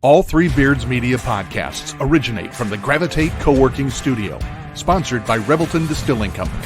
All Three Beards Media podcasts originate from the Gravitate Co-working Studio, sponsored by Revelton Distilling Company.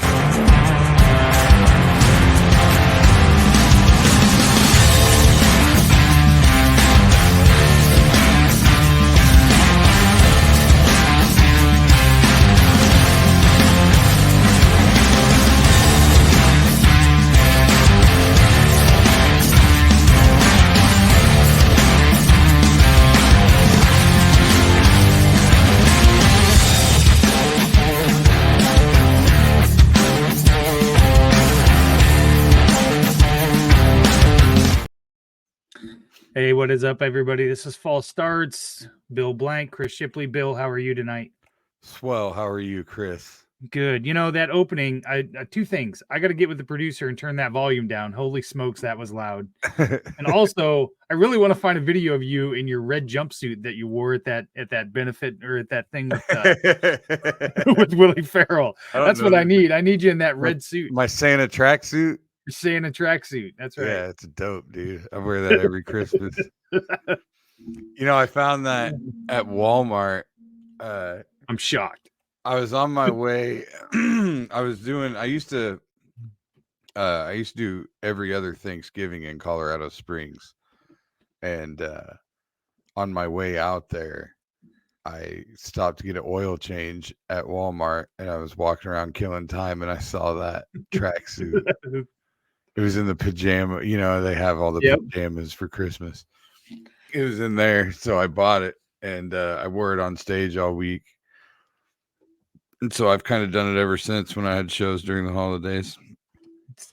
Hey, what is up, everybody? This is False Starts. Bill Blank, Chris Shipley. Bill, how are you tonight? Swell. How are you, Chris? Good. You know, that opening, two things. I got to get with the producer and turn that volume down. Holy smokes, that was loud. And also, I really want to find a video of you in your red jumpsuit that you wore at that benefit or at that thing with, with Willie Farrell. That's what I need. I need you in that red suit. My Santa tracksuit. You're saying a tracksuit. That's right. Yeah, it's dope, dude. I wear that every Christmas. You know, I found that at Walmart. I'm shocked. I was on my way. I used to do every other Thanksgiving in Colorado Springs. And on my way out there, I stopped to get an oil change at Walmart, and I was walking around killing time, and I saw that tracksuit. It was in the pajama. You know, they have all the pajamas for Christmas. It was in there, so I bought it, and I wore it on stage all week. And so I've kind of done it ever since when I had shows during the holidays.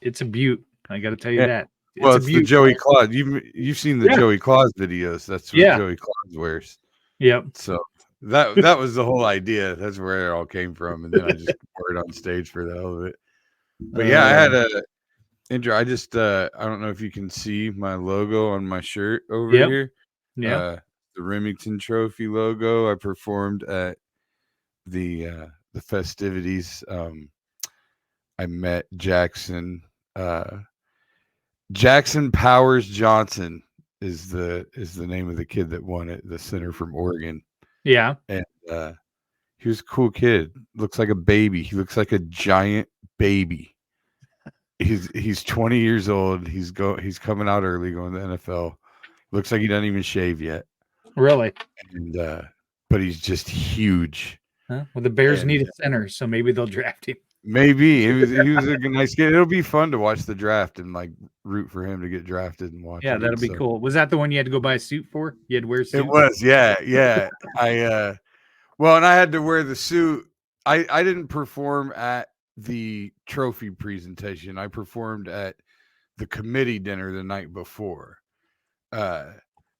It's a beaut. I got to tell you that. Well, it's the Joey Claus. You've seen the Joey Claus videos. That's what Joey Claus wears. Yep. So that was the whole idea. That's where it all came from, and then I just wore it on stage for the hell of it. But yeah, I had a intro. I just I don't know if you can see my logo on my shirt over here. Yeah. The Remington Trophy logo. I performed at the festivities. I met Jackson. Jackson Powers Johnson is the name of the kid that won it, the center from Oregon. Yeah. And he was a cool kid. Looks like a baby. He looks like a giant baby. He's 20 years old. He's coming out early, going to the NFL. Looks like he doesn't even shave yet. Really? And but he's just huge. Huh? Well, the Bears need a center, so maybe they'll draft him. Maybe he was a nice kid. It'll be fun to watch the draft and like root for him to get drafted and watch. Yeah, that'll be cool. Was that the one you had to go buy a suit for? You had to wear a suit? It was, yeah. And I had to wear the suit. I didn't perform at the trophy presentation. I performed at the committee dinner the night before.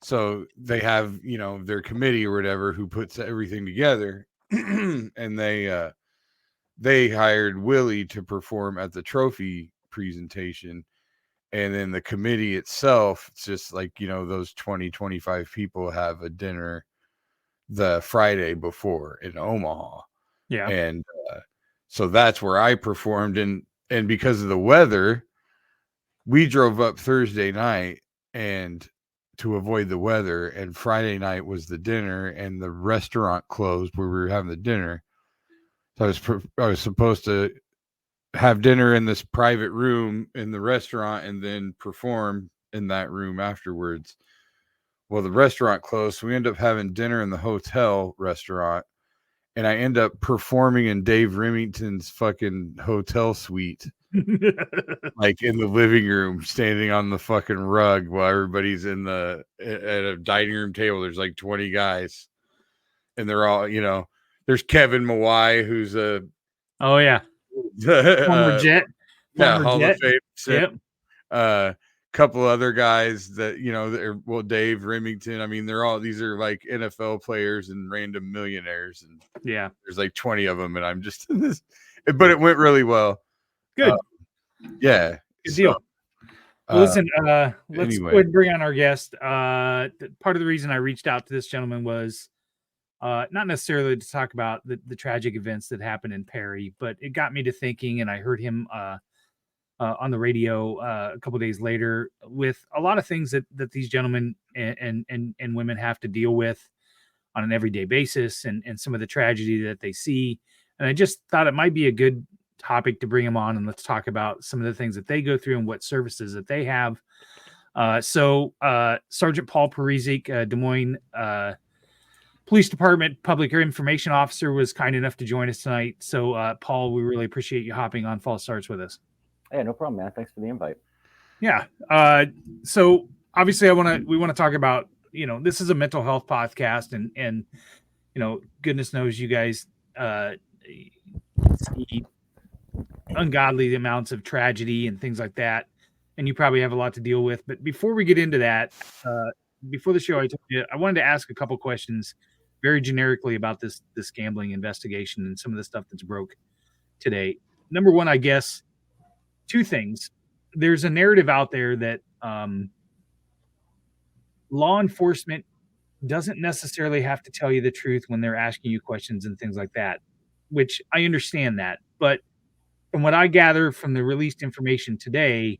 So they have, their committee or whatever who puts everything together, and they hired Willie to perform at the trophy presentation. And then the committee itself, it's just like, those 20, 25 people have a dinner the Friday before in Omaha. Yeah. And so that's where I performed. And because of the weather, we drove up Thursday night and to avoid the weather. And Friday night was the dinner, and the restaurant closed where we were having the dinner. So I was supposed to have dinner in this private room in the restaurant and then perform in that room afterwards. Well, the restaurant closed, so we end up having dinner in the hotel restaurant, and I end up performing in Dave Remington's fucking hotel suite, like in the living room, standing on the fucking rug while everybody's at a dining room table. There's like 20 guys, and they're all, there's Kevin Mawai, who's a former Jet. Hall of Fame. Yep. Couple other guys that Dave Remington. I mean, these are like NFL players and random millionaires, and there's like 20 of them, and I'm just in this. But it went really well. Good. Good deal. Listen, let's go ahead and bring on our guest. Part of the reason I reached out to this gentleman was not necessarily to talk about the tragic events that happened in Perry, but it got me to thinking, and I heard him on the radio a couple days later with a lot of things that these gentlemen and women have to deal with on an everyday basis, and some of the tragedy that they see. And I just thought it might be a good topic to bring them on, and let's talk about some of the things that they go through and what services that they have. So Sergeant Paul Parizek, Des Moines Police Department Public Information Officer, was kind enough to join us tonight. So Paul, we really appreciate you hopping on False Starts with us. Hey, no problem, man. Thanks for the invite. Yeah. So obviously we want to talk about, this is a mental health podcast, and goodness knows you guys see ungodly amounts of tragedy and things like that, and you probably have a lot to deal with. But before we get into that, before the show, I wanted to ask a couple questions very generically about this gambling investigation and some of the stuff that's broke today. Number one, I guess, two things. There's a narrative out there that law enforcement doesn't necessarily have to tell you the truth when they're asking you questions and things like that, which I understand that. But from what I gather from the released information today,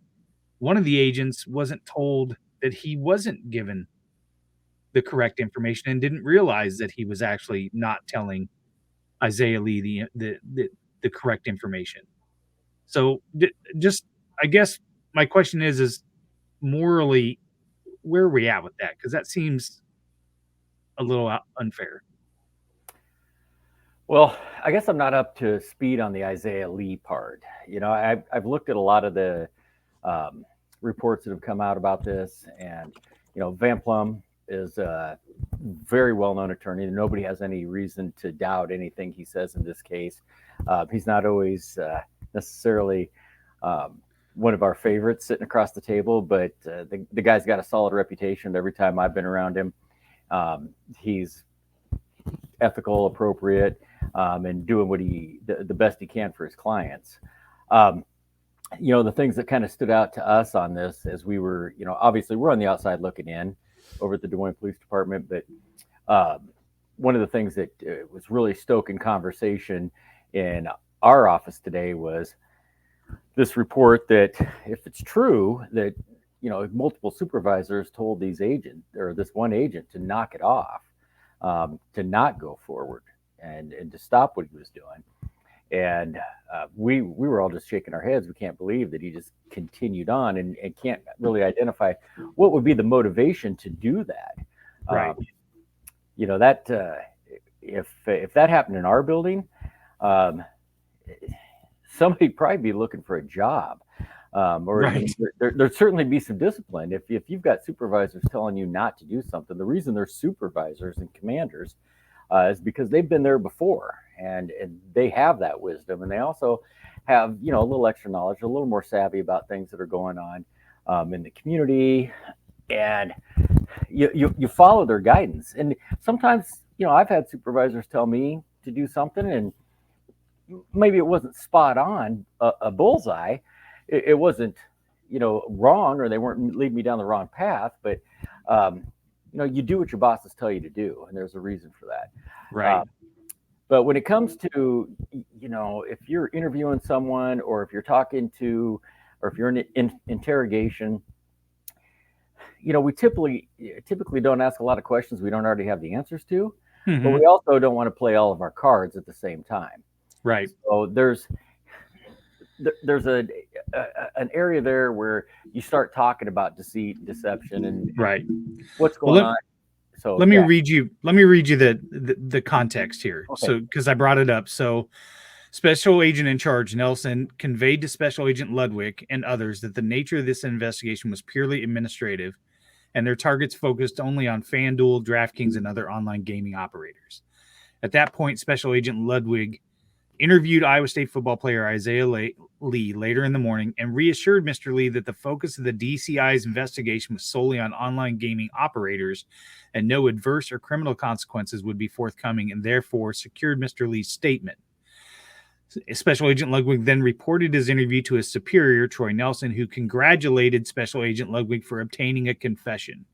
one of the agents wasn't told that he wasn't given the correct information and didn't realize that he was actually not telling Isaiah Lee the correct information. So just, I guess my question is morally, where are we at with that? Because that seems a little unfair. Well, I guess I'm not up to speed on the Isaiah Lee part. I've looked at a lot of the reports that have come out about this, and Van Plum is a very well-known attorney. Nobody has any reason to doubt anything he says in this case. He's not always necessarily one of our favorites sitting across the table, but the guy's got a solid reputation. Every time I've been around him, he's ethical, appropriate, and doing what the best he can for his clients. The things that kind of stood out to us on this, as we were, obviously we're on the outside looking in over at the Des Moines Police Department, but one of the things that was really stoking conversation in our office today was this report that, if it's true, that multiple supervisors told these agents, or this one agent, to knock it off, to not go forward, and to stop what he was doing. And we were all just shaking our heads. We can't believe that he just continued on, and can't really identify what would be the motivation to do that. Right. That if that happened in our building, somebody'd probably be looking for a job, or right. There'd certainly be some discipline. If you've got supervisors telling you not to do something, the reason they're supervisors and commanders is because they've been there before, and they have that wisdom, and they also have a little extra knowledge, a little more savvy about things that are going on in the community, and you follow their guidance. And sometimes I've had supervisors tell me to do something, and maybe it wasn't spot on a bullseye. It wasn't wrong, or they weren't leading me down the wrong path, but you do what your bosses tell you to do, and there's a reason for that. Right. But when it comes to, if you're interviewing someone, or if you're talking to, or if you're in interrogation, we typically don't ask a lot of questions we don't already have the answers to, Mm-hmm. but we also don't want to play all of our cards at the same time. Right. So there's an area there where you start talking about deceit and deception and right. what's going on. So let me read you the context here. Okay. So, because I brought it up. So, Special Agent in Charge Nelson conveyed to Special Agent Ludwig and others that the nature of this investigation was purely administrative, and their targets focused only on FanDuel, DraftKings, and other online gaming operators. At that point, Special Agent Ludwig interviewed Iowa State football player Isaiah Lee later in the morning and reassured Mr. Lee that the focus of the DCI's investigation was solely on online gaming operators and no adverse or criminal consequences would be forthcoming, and therefore secured Mr. Lee's statement. Special Agent Ludwig then reported his interview to his superior, Troy Nelson, who congratulated Special Agent Ludwig for obtaining a confession.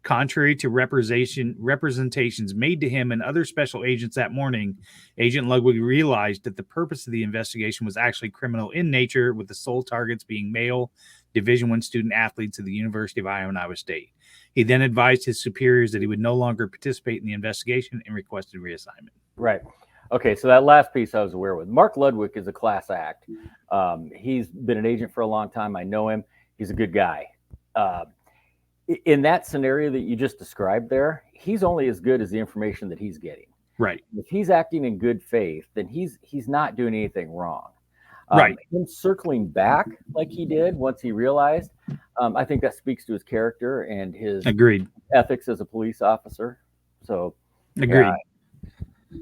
Contrary to representations made to him and other special agents that morning, Agent Ludwig realized that the purpose of the investigation was actually criminal in nature, with the sole targets being male Division I student athletes of the University of Iowa State. He then advised his superiors that he would no longer participate in the investigation and requested reassignment. Right. Okay, so that last piece I was aware with. Mark Ludwig is a class act. He's been an agent for a long time. I know him. He's a good guy. In that scenario that you just described there, he's only as good as the information that he's getting. Right. If he's acting in good faith, then he's not doing anything wrong. Right. Him circling back like he did once he realized, I think that speaks to his character and his Agreed. ethics as a police officer. So, agreed.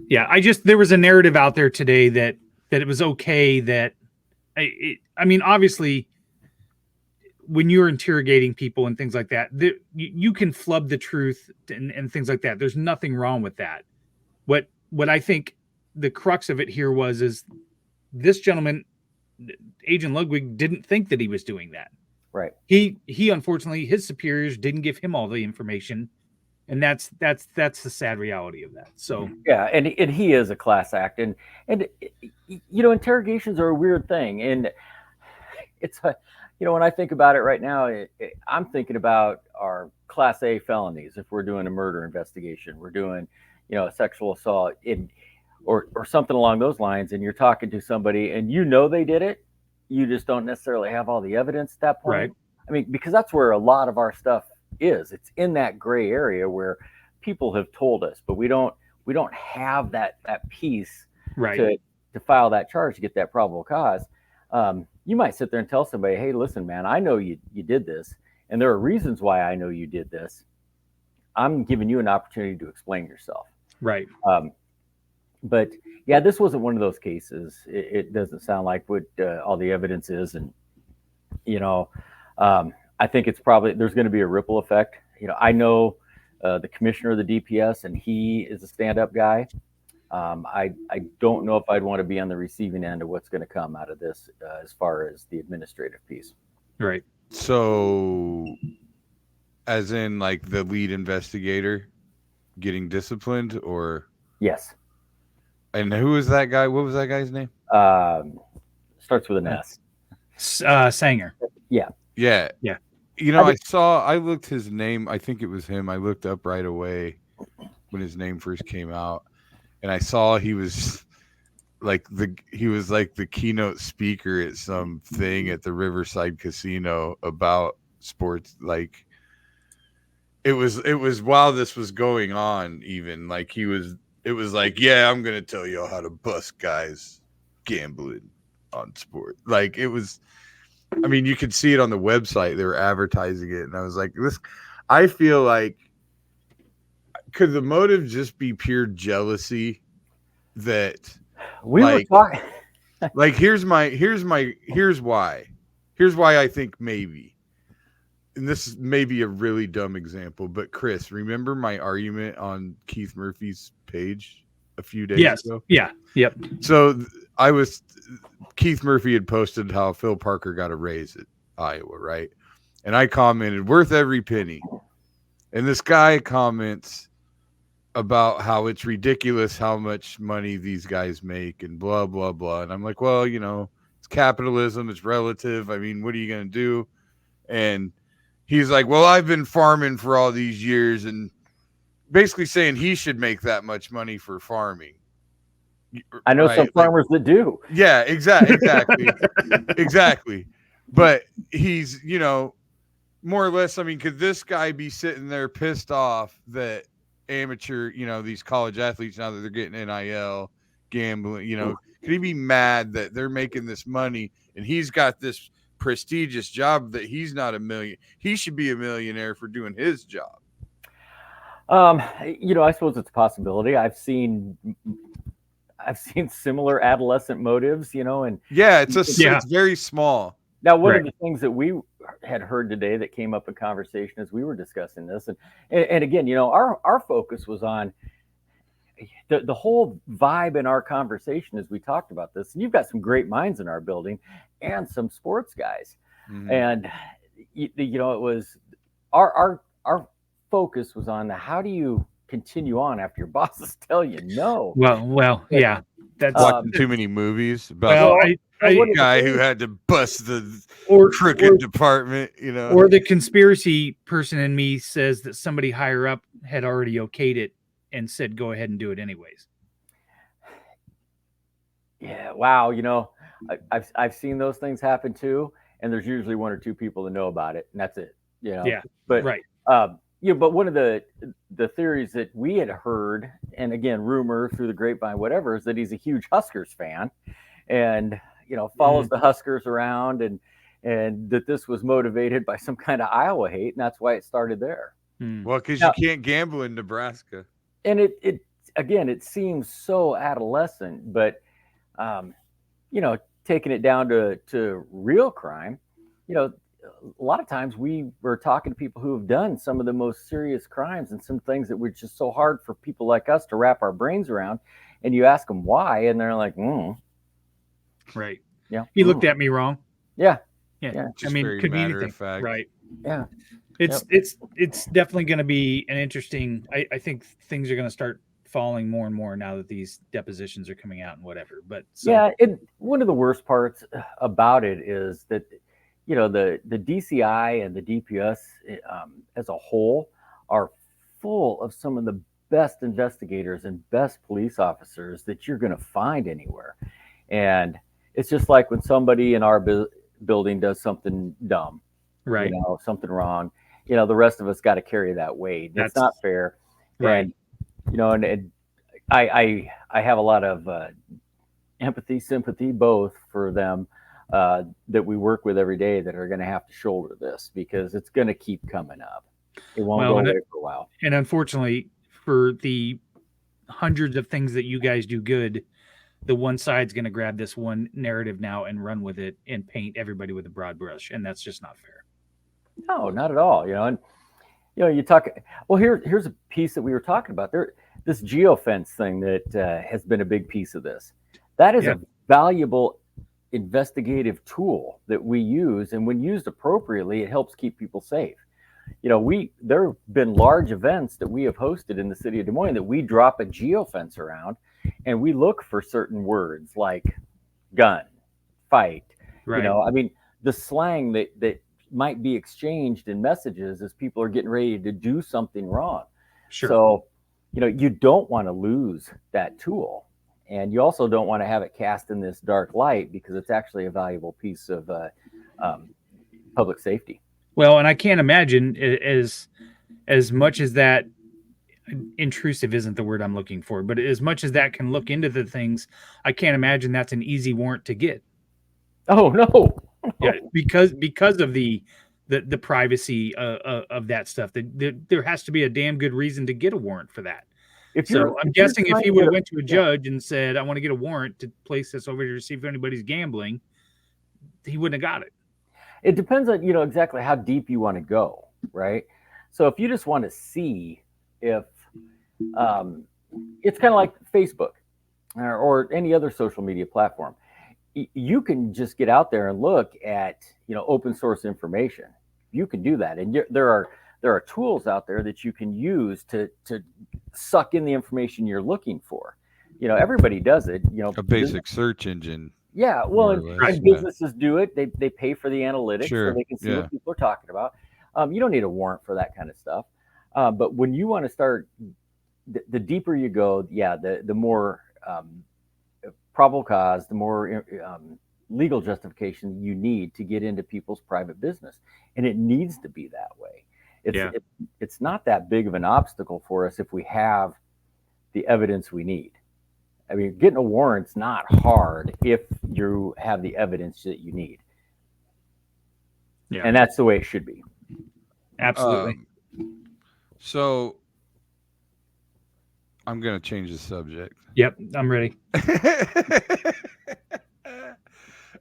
Yeah, there was a narrative out there today that it was okay that, I mean, obviously, when you're interrogating people and things like that, you can flub the truth and things like that. There's nothing wrong with that. What I think the crux of it here is this gentleman, Agent Ludwig, didn't think that he was doing that. Right. He unfortunately, his superiors didn't give him all the information, and that's the sad reality of that. So yeah, and he is a class act, and interrogations are a weird thing, and it's when I think about it right now, I'm thinking about our Class A felonies. If we're doing a murder investigation, we're doing a sexual assault or something along those lines, and you're talking to somebody and they did it, you just don't necessarily have all the evidence at that point. Right. I mean, because that's where a lot of our stuff is. It's in that gray area where people have told us, but we don't have that piece right. to file that charge to get that probable cause. You might sit there and tell somebody, hey, listen, man, I know you did this, and there are reasons why I know you did this. I'm giving you an opportunity to explain yourself. Right. But yeah, this wasn't one of those cases. It doesn't sound like what all the evidence is. And, I think it's probably, there's going to be a ripple effect. I know the commissioner of the DPS, and he is a stand-up guy. I don't know if I'd want to be on the receiving end of what's going to come out of this as far as the administrative piece. Right. So, as in like the lead investigator getting disciplined, or? Yes. And who was that guy? What was that guy's name? Starts with an S. Sanger. Yeah. Yeah. Yeah. I looked his name. I think it was him. I looked up right away when his name first came out, and I saw he was like the keynote speaker at some thing at the Riverside Casino about sports. Like it was while this was going on, even like it was like, yeah, I'm going to tell y'all how to bust guys gambling on sport. Like it was, I mean, you could see it on the website. They were advertising it. And I was like, I feel like, could the motive just be pure jealousy that were talking? Like, here's why I think maybe, and this may be a really dumb example, but Chris, remember my argument on Keith Murphy's page a few days ago? Yeah. Yep. So Keith Murphy had posted how Phil Parker got a raise at Iowa, right? And I commented, worth every penny. And this guy comments about how it's ridiculous how much money these guys make and blah, blah, blah. And I'm like, well, it's capitalism. It's relative. I mean, what are you going to do? And he's like, well, I've been farming for all these years, and basically saying he should make that much money for farming. I know some farmers that do. Yeah, exactly. Exactly. But he's, more or less, I mean, could this guy be sitting there pissed off that amateur, these college athletes, now that they're getting NIL, gambling, could he be mad that they're making this money and he's got this prestigious job that he's not he should be a millionaire for doing his job? I suppose it's a possibility. I've seen similar adolescent motives, and yeah, it's very small. Now, one of the things that we had heard today that came up in conversation as we were discussing this, and again, our focus was on the whole vibe in our conversation as we talked about this. And you've got some great minds in our building and some sports guys, and it was our focus was on how do you continue on after your bosses tell you no. Well, But, yeah. That's Watching too many movies about well, the I guy who had to bust the or crooked department, you know. or the conspiracy person in me says that somebody higher up had already okayed it and said go ahead and do it anyways. Yeah, wow. I've seen those things happen too, and there's usually one or two people that know about it, and that's it. Yeah, but right. But one of the theories that we had heard, and again, rumor through the grapevine, whatever, is that he's a huge Huskers fan, and follows the Huskers around, and that this was motivated by some kind of Iowa hate, and that's why it started there. Well, because you can't gamble in Nebraska, and it seems so adolescent, but taking it down to real crime, a lot of times we were talking to people who have done some of the most serious crimes and some things that were just so hard for people like us to wrap our brains around. And you ask them why, and they're like, right. Yeah. He looked at me wrong. Yeah. I mean, could be anything. Right. Yeah. It's definitely going to be an interesting, I think things are going to start falling more and more now that these depositions are coming out and whatever. But one of the worst parts about it is that the DCI and the DPS as a whole are full of some of the best investigators and best police officers that you're going to find anywhere. And it's just like when somebody in our building does something dumb, right? Something wrong. The rest of us got to carry that weight. That's not fair, right? And I have a lot of empathy, sympathy, both for them. That we work with every day that are going to have to shoulder this because it's going to keep coming up. It won't go away for a while. And unfortunately, for the hundreds of things that you guys do good, the one side's going to grab this one narrative now and run with it and paint everybody with a broad brush, and that's just not fair. No, not at all. And you talk. Well, here's a piece that we were talking about there. This geofence thing that has been a big piece of this. That is a valuable investigative tool that we use, and when used appropriately, it helps keep people safe. There have been large events that we have hosted in the city of Des Moines that we drop a geofence around, and we look for certain words like gun, fight. Right. I mean, the slang that might be exchanged in messages as people are getting ready to do something wrong. Sure. So, you don't want to lose that tool. And you also don't want to have it cast in this dark light because it's actually a valuable piece of public safety. Well, and I can't imagine as much as that intrusive isn't the word I'm looking for, but as much as that can look into the things, I can't imagine that's an easy warrant to get. Oh no. Yeah, because of the privacy of that stuff. There has to be a damn good reason to get a warrant for that. I'm guessing if he would have went to a judge and said, I want to get a warrant to place this over here to see if anybody's gambling, he wouldn't have got it. It depends on, exactly how deep you want to go, right? So if you just want to see if it's kind of like Facebook or any other social media platform, you can just get out there and look at, open source information. You can do that. And there are tools out there that you can use to suck in the information you're looking for. Everybody does it. A basic search engine. Yeah, well, and businesses do it. They pay for the analytics so they can see what people are talking about. You don't need a warrant for that kind of stuff. But when you want to start, the deeper you go, the more probable cause, the more legal justification you need to get into people's private business, and it needs to be that way. It's not that big of an obstacle for us if we have the evidence we need. I mean, getting a warrant's not hard if you have the evidence that you need. Yeah. And that's the way it should be. Absolutely. So I'm going to change the subject. Yep, I'm ready.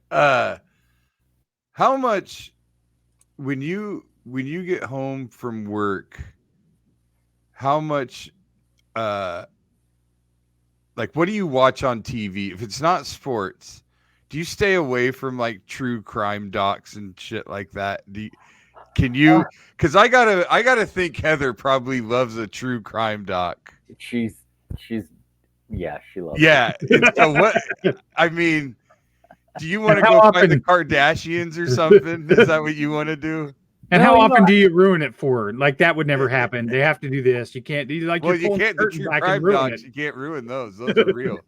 How much when you get home from work, how much what do you watch on TV? If it's not sports, do you stay away from like true crime docs and shit like that? Can you? Because I gotta think Heather probably loves a true crime doc. She's yeah, she loves Yeah. it. And so what? I mean, do you want to go find the Kardashians or something? Is that what you want to do? And how often do you ruin it for her? Like that would never happen. They have to do this. You can't do like. Well, you can't. The true crime docs, you can't ruin those. Those are real.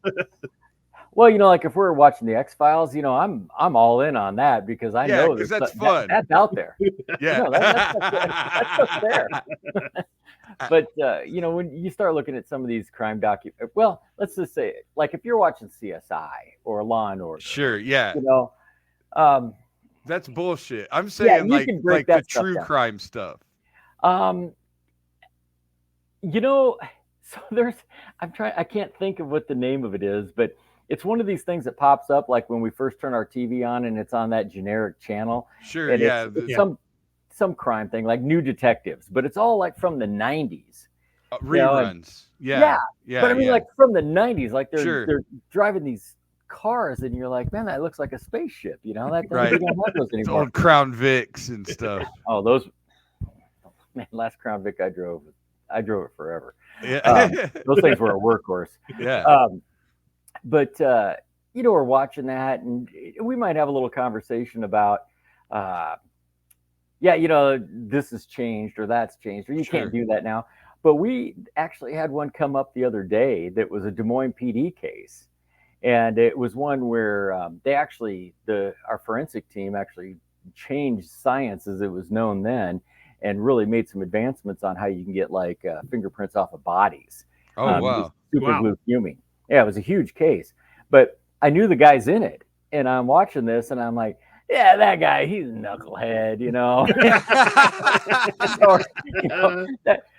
Well, like if we're watching the X-Files, I'm all in on that because I know that's fun. That's out there. Yeah, that's what's there. But when you start looking at some of these crime well, let's just say, like if you're watching CSI or Law and Order, sure, yeah, that's bullshit. I'm saying like the true crime stuff. So I can't think of what the name of it is, but it's one of these things that pops up like when we first turn our TV on and it's on that generic channel. Sure, and yeah. It's some crime thing like New Detectives, but it's all like from the 90s. Reruns. Yeah. But I mean, like from the 90s, like they're driving these cars and you're like, man, that looks like a spaceship. That right. They don't have those anymore. Old Crown Vics and stuff. Oh, those, man, last Crown Vic I drove it forever. Yeah. Those things were a workhorse. Yeah. But we're watching that and we might have a little conversation about this has changed or that's changed or you can't do that now. But we actually had one come up the other day that was a Des Moines PD case. And it was one where our forensic team actually changed science as it was known then and really made some advancements on how you can get like fingerprints off of bodies. Oh, wow. Super glue fuming. Yeah, it was a huge case. But I knew the guys in it. And I'm watching this and I'm like, yeah, that guy, he's a knucklehead,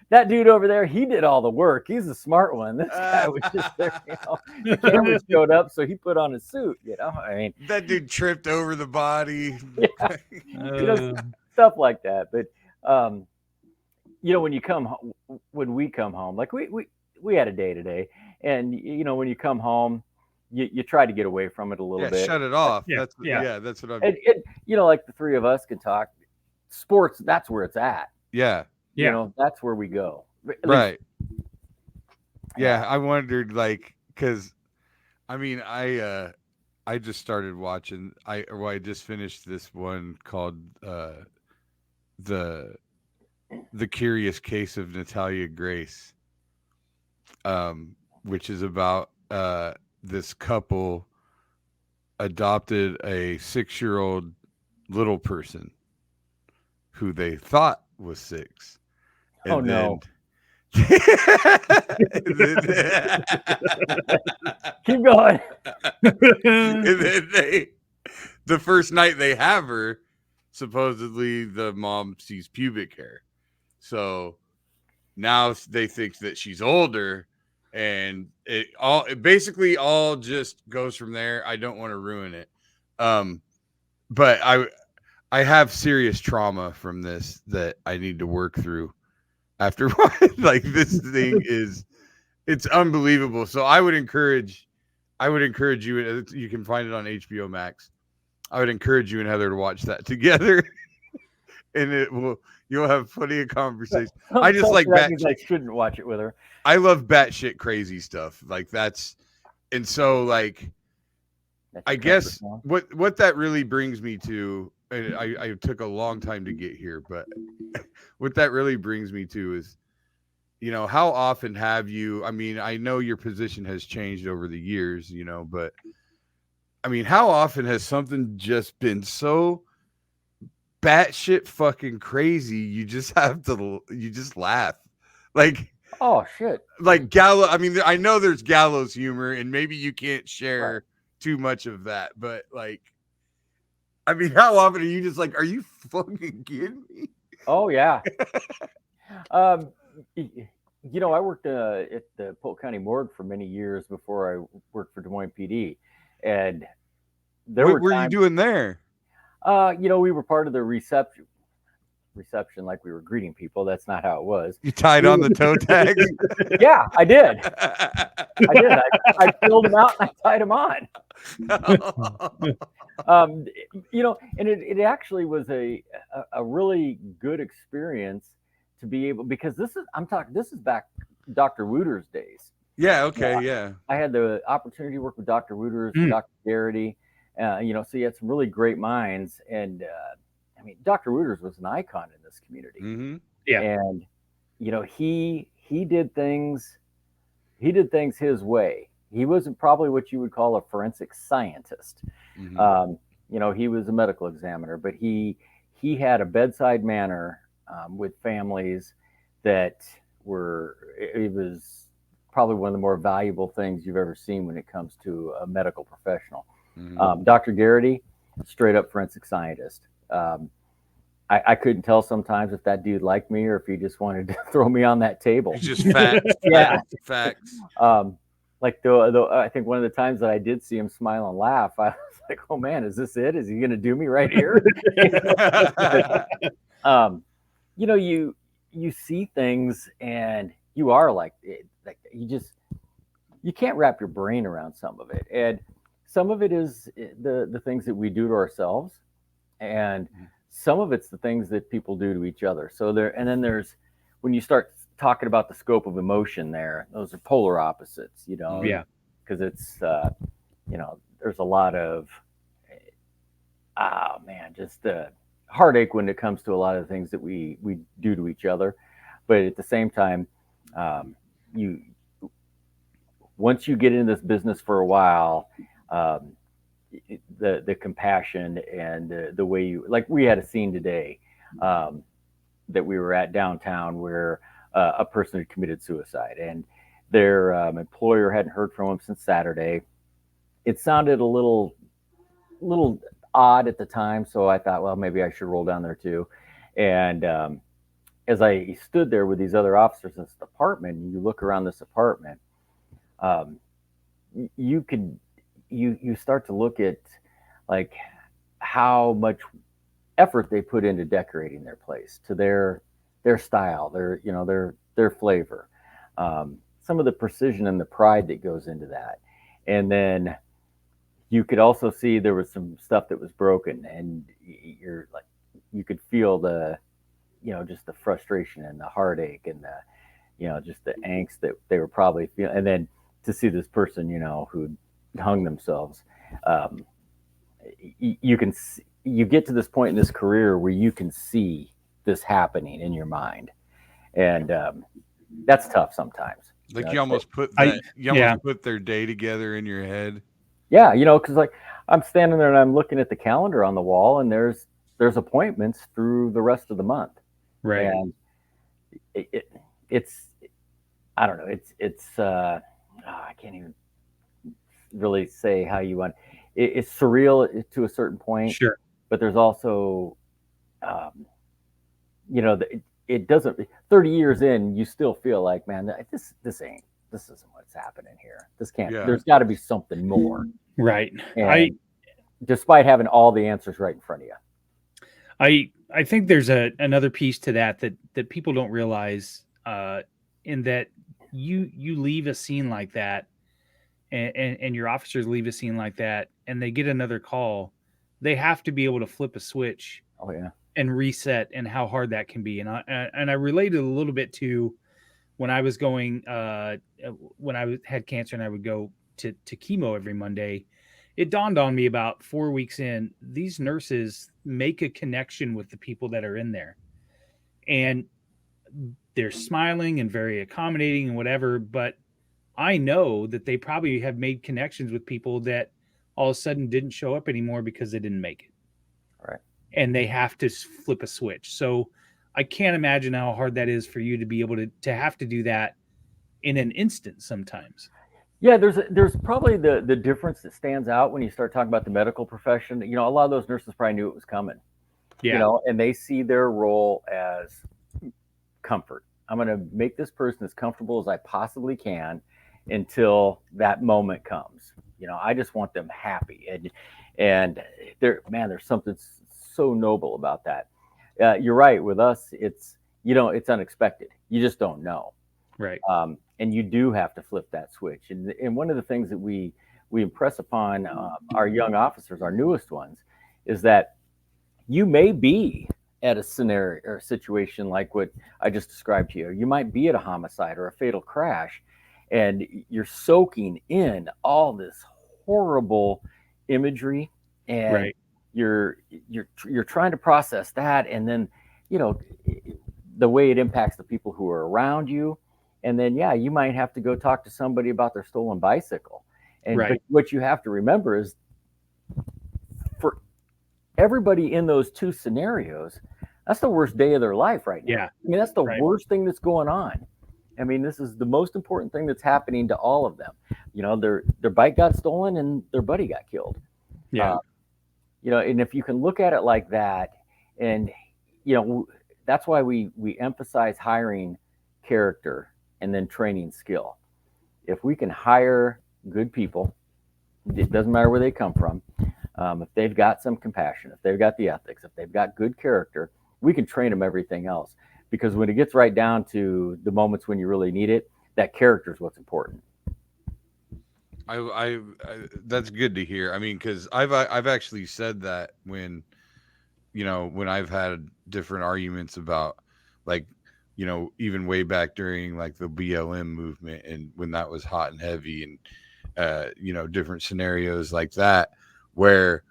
That dude over there, he did all the work. He's the smart one. This guy was just there, The camera showed up, so he put on a suit, I mean, that dude tripped over the body. Yeah. Stuff like that. But when we come home, like we had a day today, and when you come home, you try to get away from it a little bit. Shut it off. Yeah, that's what I'm. And like the three of us can talk. Sports, that's where it's at. Yeah. Yeah, that's where we go. Right. Yeah, I wondered, like, because, I mean, I just started watching. I just finished this one called the Curious Case of Natalia Grace, which is about this couple adopted a 6-year-old little person who they thought was 6. And no. Keep going. And then the first night they have her, supposedly the mom sees pubic hair. So now they think that she's older, and it basically all just goes from there. I don't want to ruin it. But I have serious trauma from this that I need to work through after like this thing it's unbelievable. So I would encourage you, you can find it on HBO Max. I would encourage you and Heather to watch that together and you'll have plenty of conversation. I just like I shouldn't watch it with her. I love batshit crazy stuff. Like and so like, I guess what that really brings me to, and I took a long time to get here, but what that really brings me to is, how often have you, I mean, I know your position has changed over the years, but I mean, how often has something just been so batshit fucking crazy you just laugh? Like, oh shit. Like gallows. I mean, I know there's gallows humor and maybe you can't share too much of that, but like, I mean, how often are you just like, are you fucking kidding me? Oh yeah. I worked at the Polk County Morgue for many years before I worked for Des Moines PD, and what were you doing there? We were part of the reception, like we were greeting people. That's not how it was. You tied on the toe tags? Yeah, I did. I filled them out and I tied them on. You know, and it actually was a really good experience to be able, because this is back Dr. Wooter's days. Yeah. Okay. Yeah. I had the opportunity to work with Dr. Wooters, Dr. Garrity, you know, so you had some really great minds. And I mean, Dr. Wooters was an icon in this community. Mm-hmm. Yeah. And, you know, he did things his way. He wasn't probably what you would call a forensic scientist. Mm-hmm. You know, he was a medical examiner, but he had a bedside manner with families that it was probably one of the more valuable things you've ever seen when it comes to a medical professional. Mm-hmm. Dr. Garrity, straight up forensic scientist. I couldn't tell sometimes if that dude liked me or if he just wanted to throw me on that table. It's just facts. Yeah. Facts. Like though I think one of the times that I did see him smile and laugh, I was like, "Oh man, is this it? Is he going to do me right here?" You know, you see things and you are like you can't wrap your brain around some of it, and some of it is the things that we do to ourselves, and some of it's the things that people do to each other. So and then there's when you start talking about the scope of emotion there, those are polar opposites, you know. Yeah. Because it's you know, there's a lot of just heartache when it comes to a lot of the things that we do to each other. But at the same time, once you get into this business for a while, the compassion and the way you, like, we had a scene today that we were at downtown where a person had committed suicide, and their employer hadn't heard from him since Saturday. It sounded a little odd at the time, so I thought, well, maybe I should roll down there too. And as I stood there with these other officers in this apartment, you look around this apartment, you start to look at like how much effort they put into decorating their place to their style, their flavor, some of the precision and the pride that goes into that. And then you could also see there was some stuff that was broken, and you're like, you could feel the, just the frustration and the heartache and the, just the angst that they were probably feeling. And then to see this person, who hung themselves, you get to this point in this career where you can see this happening in your mind, and that's tough sometimes. Like you almost put put their day together in your head. Yeah, because like I'm standing there and I'm looking at the calendar on the wall, and there's appointments through the rest of the month, right? And it's I don't know, it's I can't even really say how you want. It's surreal to a certain point, sure, but there's also, it doesn't. 30 years in, you still feel like, man, this isn't what's happening here. This can't. Yeah. There's got to be something more, right? And despite having all the answers right in front of you, I think there's another piece to that people don't realize, in that you leave a scene like that, and your officers leave a scene like that, and they get another call, they have to be able to flip a switch. Oh yeah. And reset, and how hard that can be. And I related a little bit to when I was going, when I had cancer and I would go to chemo every Monday. It dawned on me about 4 weeks in, these nurses make a connection with the people that are in there. And they're smiling and very accommodating and whatever, but I know that they probably have made connections with people that all of a sudden didn't show up anymore because they didn't make it. Right. And they have to flip a switch. So I can't imagine how hard that is for you to be able to have to do that in an instant sometimes. Yeah, there's probably the difference that stands out when you start talking about the medical profession. A lot of those nurses probably knew it was coming. Yeah. And they see their role as comfort. I'm going to make this person as comfortable as I possibly can until that moment comes. I just want them happy. And there's something so noble about that. You're right. With us, it's unexpected. You just don't know. Right. And you do have to flip that switch. And one of the things that we we impress upon our young officers, our newest ones, is that you may be at a scenario or a situation like what I just described to you. You might be at a homicide or a fatal crash, and you're soaking in all this horrible imagery, and Right. you're trying to process that, and then the way it impacts the people who are around you, and then you might have to go talk to somebody about their stolen bicycle. And Right. but what you have to remember is, for everybody in those two scenarios, that's the worst day of their life right now. Yeah. I mean, that's the Right. worst thing that's going on. I mean, this is the most important thing that's happening to all of them. Their bike got stolen and their buddy got killed. Yeah. And if you can look at it like that, and that's why we emphasize hiring character and then training skill. If we can hire good people, it doesn't matter where they come from. If they've got some compassion, if they've got the ethics, if they've got good character, we can train them everything else. Because when it gets right down to the moments when you really need it, that character is what's important. I that's good to hear. I mean, because I've actually said that when I've had different arguments about, like, even way back during like the BLM movement, and when that was hot and heavy, and different scenarios like that, where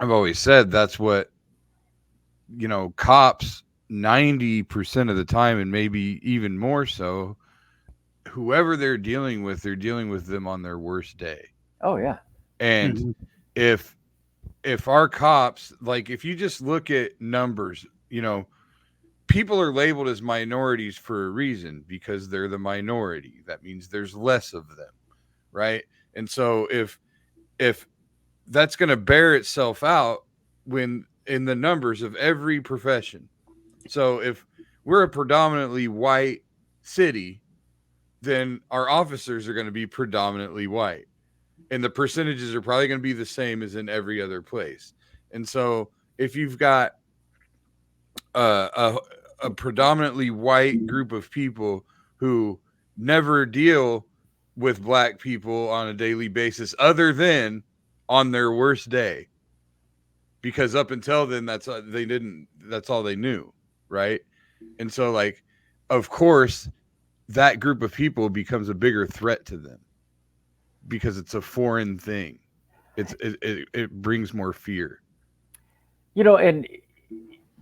I've always said that's what cops 90% of the time, and maybe even more so, whoever they're dealing with them on their worst day. Oh yeah. And if our cops, like, if you just look at numbers, people are labeled as minorities for a reason, because they're the minority. That means there's less of them, right? And so if that's going to bear itself out when in the numbers of every profession. So if we're a predominantly white city, then our officers are going to be predominantly white, and the percentages are probably going to be the same as in every other place. And so if you've got a predominantly white group of people who never deal with black people on a daily basis, other than on their worst day, because up until then, that's all they knew. Right. And so, like, of course, that group of people becomes a bigger threat to them because it's a foreign thing. It brings more fear. And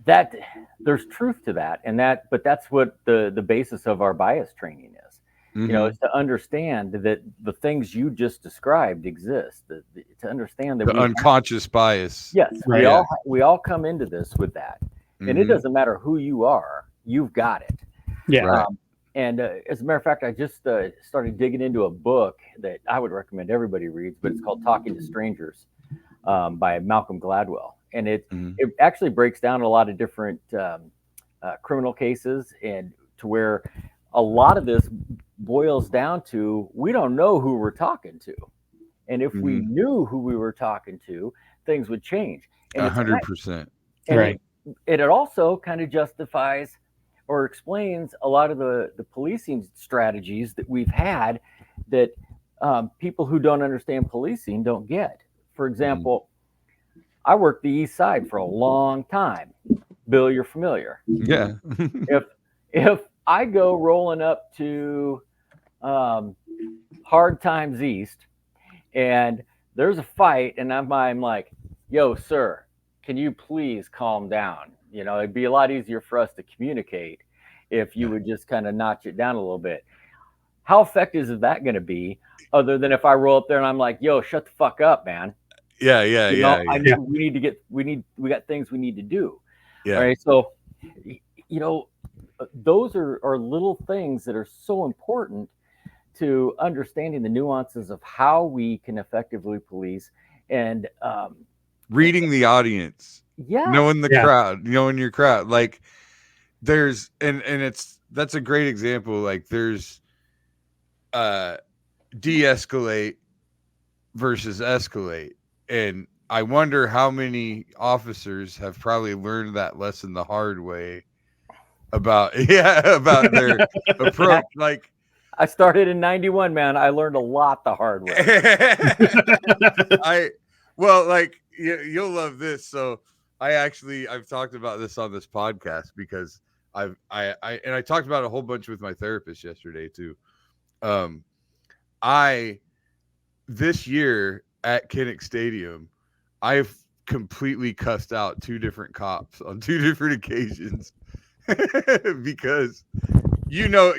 that there's truth to that, but that's what the basis of our bias training is. Is to understand that the things you just described exist. To understand that the unconscious bias. Yes, right. We all come into this with that, and it doesn't matter who you are. You've got it. Yeah. Right. And as a matter of fact, I just started digging into a book that I would recommend everybody reads, but it's called Talking to Strangers by Malcolm Gladwell. And it actually breaks down a lot of different criminal cases, and to where a lot of this boils down to, we don't know who we're talking to. And if we knew who we were talking to, things would change. 100%. Right. It also kind of justifies or explains a lot of the policing strategies that we've had that people who don't understand policing don't get. For example, I worked the East Side for a long time. Bill, you're familiar. Yeah. If I go rolling up to Hard Times East and there's a fight, and I'm like, yo, sir, can you please calm down? It'd be a lot easier for us to communicate if you would just kind of notch it down a little bit. How effective is that going to be, other than if I roll up there and I'm like, yo, shut the fuck up, man? Yeah. We got things we need to do. Yeah. All right. So, those are little things that are so important to understanding the nuances of how we can effectively police, and reading the audience. Yeah. Knowing the crowd, knowing your crowd. Like, there's, and that's a great example. Like, there's de-escalate versus escalate. And I wonder how many officers have probably learned that lesson the hard way about their approach. Like, I started in 91, man. I learned a lot the hard way. You'll love this. So I've talked about this on this podcast because I talked about it a whole bunch with my therapist yesterday too. This year at Kinnick Stadium, I've completely cussed out 2 different cops on 2 different occasions because you know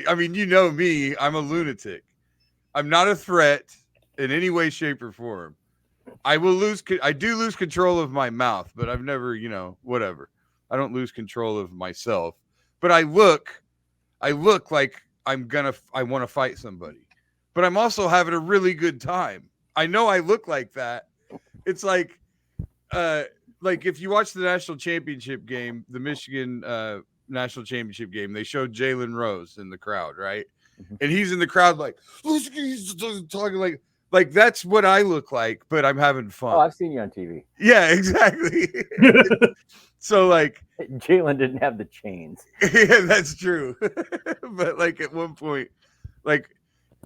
me, I'm a lunatic. I'm not a threat in any way, shape, or form. I do lose control of my mouth, but I've never, whatever. I don't lose control of myself, but I look like I want to fight somebody, but I'm also having a really good time. I know I look like that. It's like if you watch the national championship game, the Michigan national championship game, they showed Jalen Rose in the crowd, right? Mm-hmm. And he's in the crowd he's talking like that's what I look like, but I'm having fun. Oh, I've seen you on TV. Yeah, exactly. So Jalen didn't have the chains. Yeah, that's true. But at one point,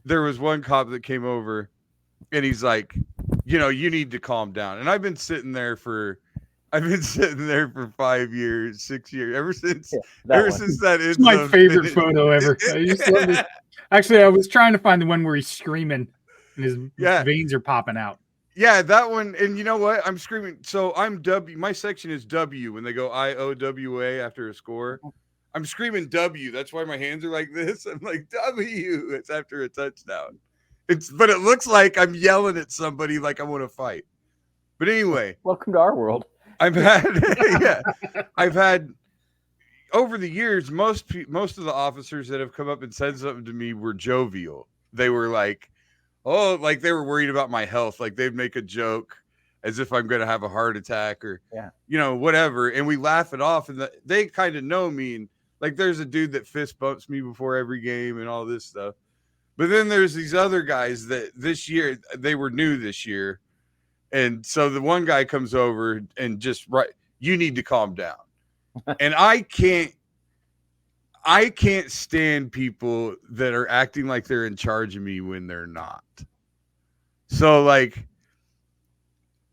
there was one cop that came over and he's like, you need to calm down. And I've been sitting there for 5 years, 6 years, ever since that is my favorite photo ever. I just love it. Actually, I was trying to find the one where he's screaming and his veins are popping out. Yeah, that one. And you know what? I'm screaming. So I'm W. My section is W when they go IOWA after a score. I'm screaming W. That's why my hands are like this. I'm like W. It's after a touchdown. But it looks like I'm yelling at somebody like I want to fight. But anyway, welcome to our world. I've had over the years, most of the officers that have come up and said something to me were jovial. They were like, they were worried about my health. Like they'd make a joke as if I'm going to have a heart attack or, whatever. And we laugh it off. And they kind of know me. And there's a dude that fist bumps me before every game and all this stuff. But then there's these other guys that this year, they were new this year. And so the one guy comes over and just, you need to calm down. And I can't stand people that are acting like they're in charge of me when they're not. So I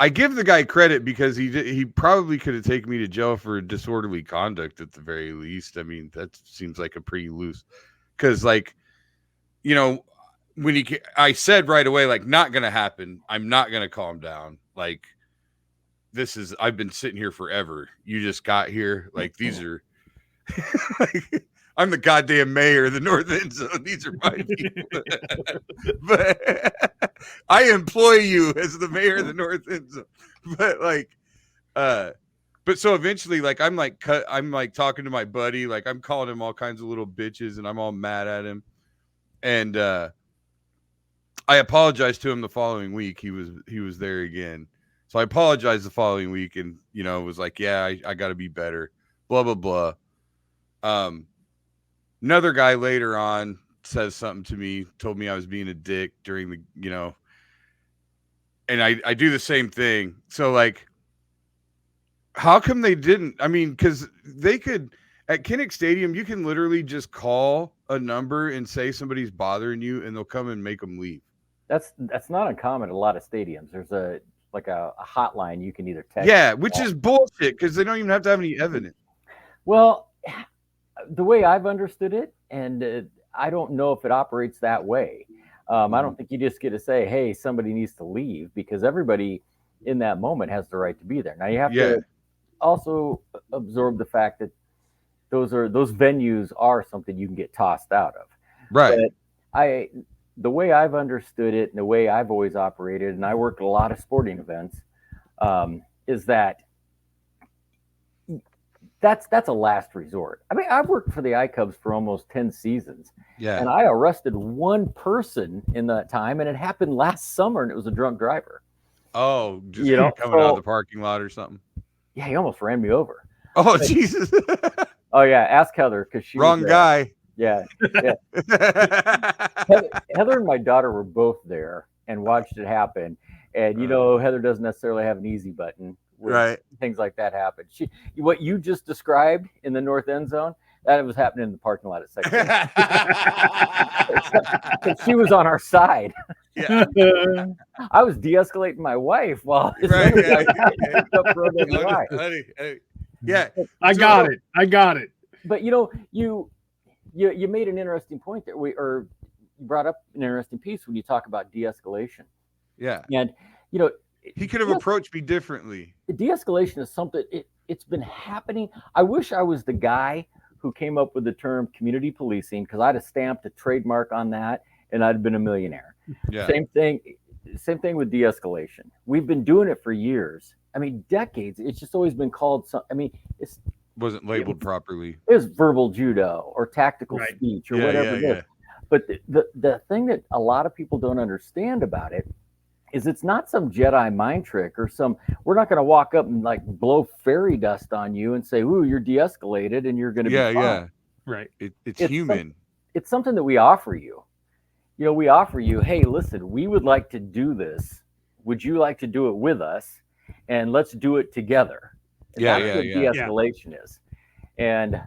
give the guy credit because he probably could have taken me to jail for disorderly conduct at the very least. I mean, that seems like a pretty loose, because when I said right away, not going to happen. I'm not going to calm down. I've been sitting here forever. You just got here. These are, I'm the goddamn mayor of the North End Zone. These are my people. But I employ you as the mayor of the North End Zone. But so eventually, I'm talking to my buddy, I'm calling him all kinds of little bitches, and I'm all mad at him. And I apologized to him the following week. He was there again. So I apologized the following week and, was like, yeah, I got to be better, blah, blah, blah. Another guy later on says something to me, told me I was being a dick during the, and I do the same thing. So how come they didn't? I mean, because they could, at Kinnick Stadium, you can literally just call a number and say somebody's bothering you and they'll come and make them leave. That's not uncommon at a lot of stadiums. There's a hotline you can either text. Yeah, which is bullshit because they don't even have to have any evidence. Well, the way I've understood it, and I don't know if it operates that way. I don't think you just get to say, hey, somebody needs to leave, because everybody in that moment has the right to be there. Now you have to also absorb the fact that those venues are something you can get tossed out of. Right. But the way I've understood it and the way I've always operated, and I worked at a lot of sporting events, is that that's a last resort. I mean, I've worked for the I-Cubs for almost 10 seasons. Yeah. And I arrested one person in that time, and it happened last summer, and it was a drunk driver. Oh, just coming out of the parking lot or something. Yeah, he almost ran me over. Oh, Jesus. Oh, yeah. Ask Heather, because she wrong guy. Yeah. Heather and my daughter were both there and watched it happen. And, Heather doesn't necessarily have an easy button. Right. Things like that happen. What you just described in the North End Zone, That was happening in the parking lot at Second. She was on our side. Yeah. I was de-escalating my wife while this Right, other yeah, guy yeah. picked up for OWI. Yeah. I got it. But you made an interesting point there. You brought up an interesting piece when you talk about de-escalation. Yeah. And he could have approached me differently. De-escalation is something. It's been happening. I wish I was the guy who came up with the term community policing, because I'd have stamped a trademark on that and I'd have been a millionaire. Yeah. Same thing with de-escalation. We've been doing it for years. I mean, decades. It's just always been called it wasn't labeled properly. It was verbal judo or tactical speech or whatever it is. Yeah. But the thing that a lot of people don't understand about it is it's not some Jedi mind trick or we're not going to walk up and like blow fairy dust on you and say, ooh, you're de-escalated and you're going to be fine. Yeah. Right. It's human. It's something that we offer you. We offer you, hey, listen, we would like to do this. Would you like to do it with us? And let's do it together. And that's what de-escalation is. And,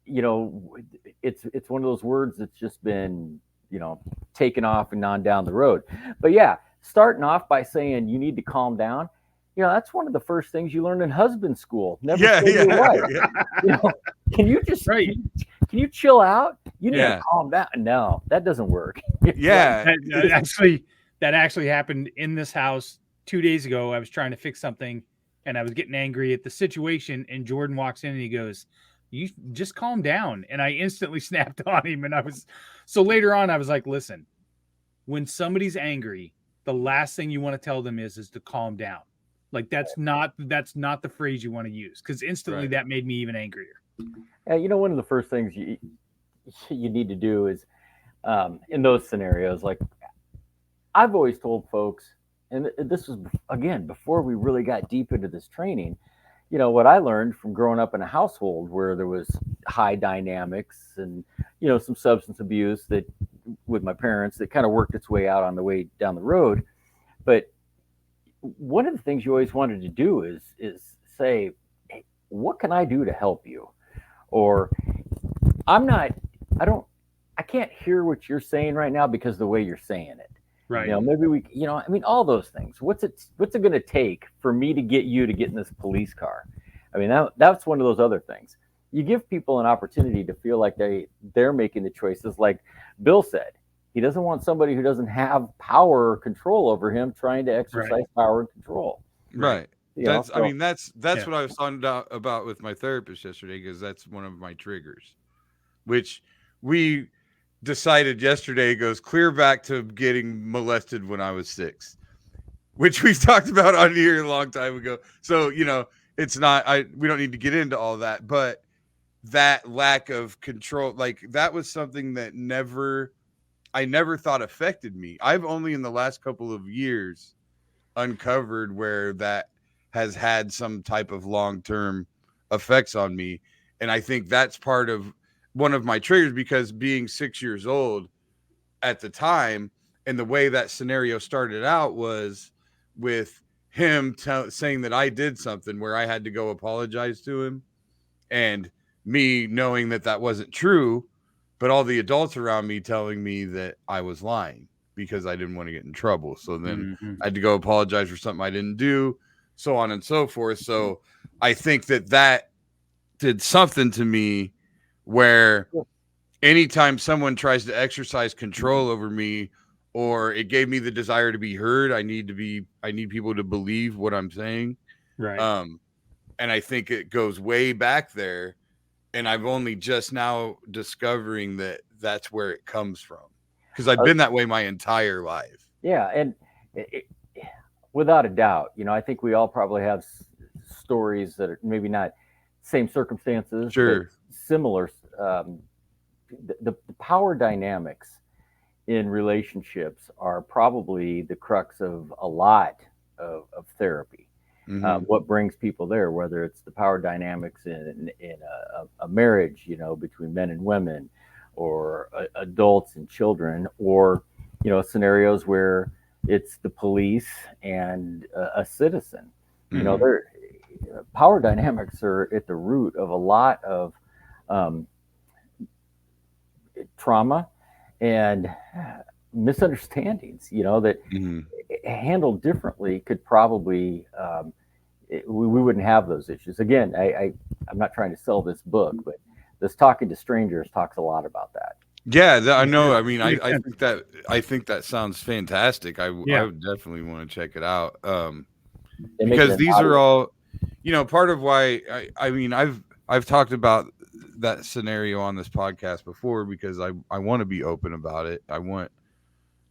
it's one of those words that's just been, taken off and on down the road. But yeah, starting off by saying you need to calm down. That's one of the first things you learn in husband school. Never say to your wife. Can you just can you chill out? You need to calm down. No, that doesn't work. That actually happened in this house 2 days ago. I was trying to fix something and I was getting angry at the situation, and Jordan walks in and he goes, you just calm down. And I instantly snapped on him. And so later on, I was like, listen, when somebody's angry, the last thing you want to tell them is to calm down. Like that's not the phrase you want to use, because instantly that made me even angrier. One of the first things you need to do is in those scenarios, like I've always told folks, and this was again before we really got deep into this training, what I learned from growing up in a household where there was high dynamics and some substance abuse that with my parents that kind of worked its way out on the way down the road. But one of the things you always wanted to do is say, hey, what can I do to help you? Or I can't hear what you're saying right now because of the way you're saying it. Right. Maybe we, all those things. What's it going to take for me to get you to get in this police car? I mean, that's one of those other things. You give people an opportunity to feel like they're making the choices. Like Bill said, he doesn't want somebody who doesn't have power or control over him trying to exercise power and control. Right. That's what I was talking about with my therapist yesterday, because that's one of my triggers, which we decided yesterday goes clear back to getting molested when I was 6, which we've talked about on here a long time ago. So, it's not, we don't need to get into all that, but that lack of control, like that was something that I never thought affected me. I've only in the last couple of years uncovered where that has had some type of long-term effects on me. And I think that's part of one of my triggers, because being 6 years old at the time, and the way that scenario started out was with him saying that I did something where I had to go apologize to him, and me knowing that wasn't true, but all the adults around me telling me that I was lying because I didn't want to get in trouble. So then I had to go apologize for something I didn't do, so on and so forth. So I think that did something to me, where anytime someone tries to exercise control over me, or it gave me the desire to be heard, I need people to believe what I'm saying. Right. And I think it goes way back there. And I've only just now discovering that that's where it comes from, because I've been that way my entire life. Yeah. And without a doubt, I think we all probably have stories that are maybe not same circumstances, sure, but similar. The power dynamics in relationships are probably the crux of a lot of therapy. What brings people there, whether it's the power dynamics in a marriage, between men and women, or adults and children, or scenarios where it's the police and a citizen. Power dynamics are at the root of a lot of trauma and misunderstandings, that handled differently could probably, we wouldn't have those issues. Again, I'm not trying to sell this book, but this Talking to Strangers talks a lot about that. Yeah, I know. I mean, I think that sounds fantastic. I would definitely want to check it out. Because these are all, part of why I mean, I've talked about that scenario on this podcast before because I want to be open about it. I want,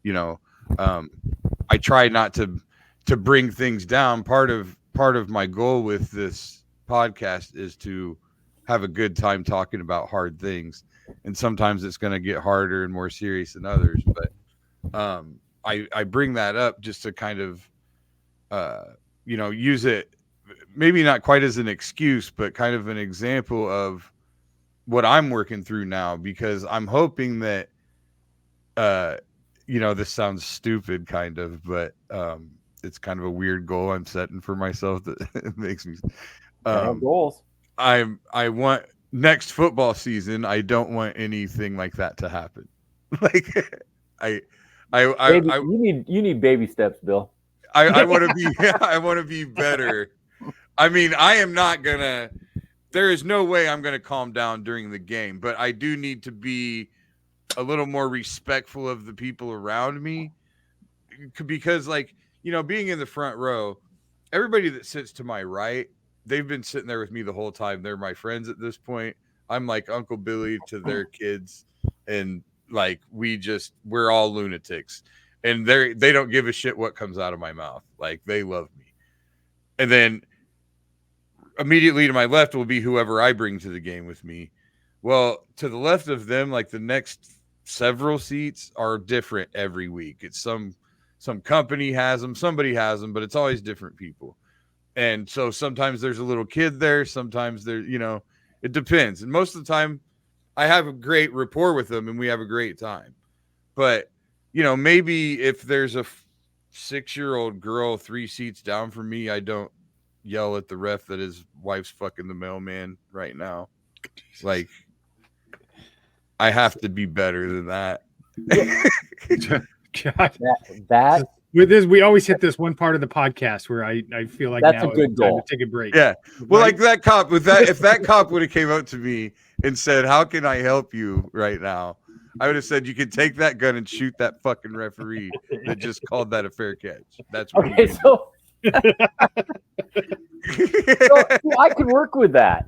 I try not to bring things down. Part of my goal with this podcast is to have a good time talking about hard things. And sometimes it's going to get harder and more serious than others. But I bring that up just to kind of, use it, maybe not quite as an excuse, but kind of an example of what I'm working through now, because I'm hoping that, this sounds stupid kind of, but it's kind of a weird goal I'm setting for myself that makes me goals. I want next football season, I don't want anything like that to happen. Like you need baby steps, Bill. I want to be I want to be better. I mean, there is no way I'm gonna calm down during the game, but I do need to be a little more respectful of the people around me, because being in the front row, everybody that sits to my right, they've been sitting there with me the whole time. They're my friends at this point. I'm like Uncle Billy to their kids. And we're all lunatics, and they don't give a shit what comes out of my mouth. Like, they love me. And then immediately to my left will be whoever I bring to the game with me. Well, to the left of them, like the next several seats are different every week. It's some company has them, somebody has them, but it's always different people. And so sometimes there's a little kid there. Sometimes there, it depends. And most of the time I have a great rapport with them and we have a great time. But, maybe if there's a 6-year-old girl 3 seats down from me, I don't yell at the ref that his wife's fucking the mailman right now. Like, I have to be better than that. God. That with this, we always hit this one part of the podcast where I feel like that's now a good goal. To take a break. Yeah. Well, like that cop if that cop would have came up to me and said, "How can I help you right now?" I would have said, "You can take that gun and shoot that fucking referee that just called that a fair catch." That's what okay. So I can work with that.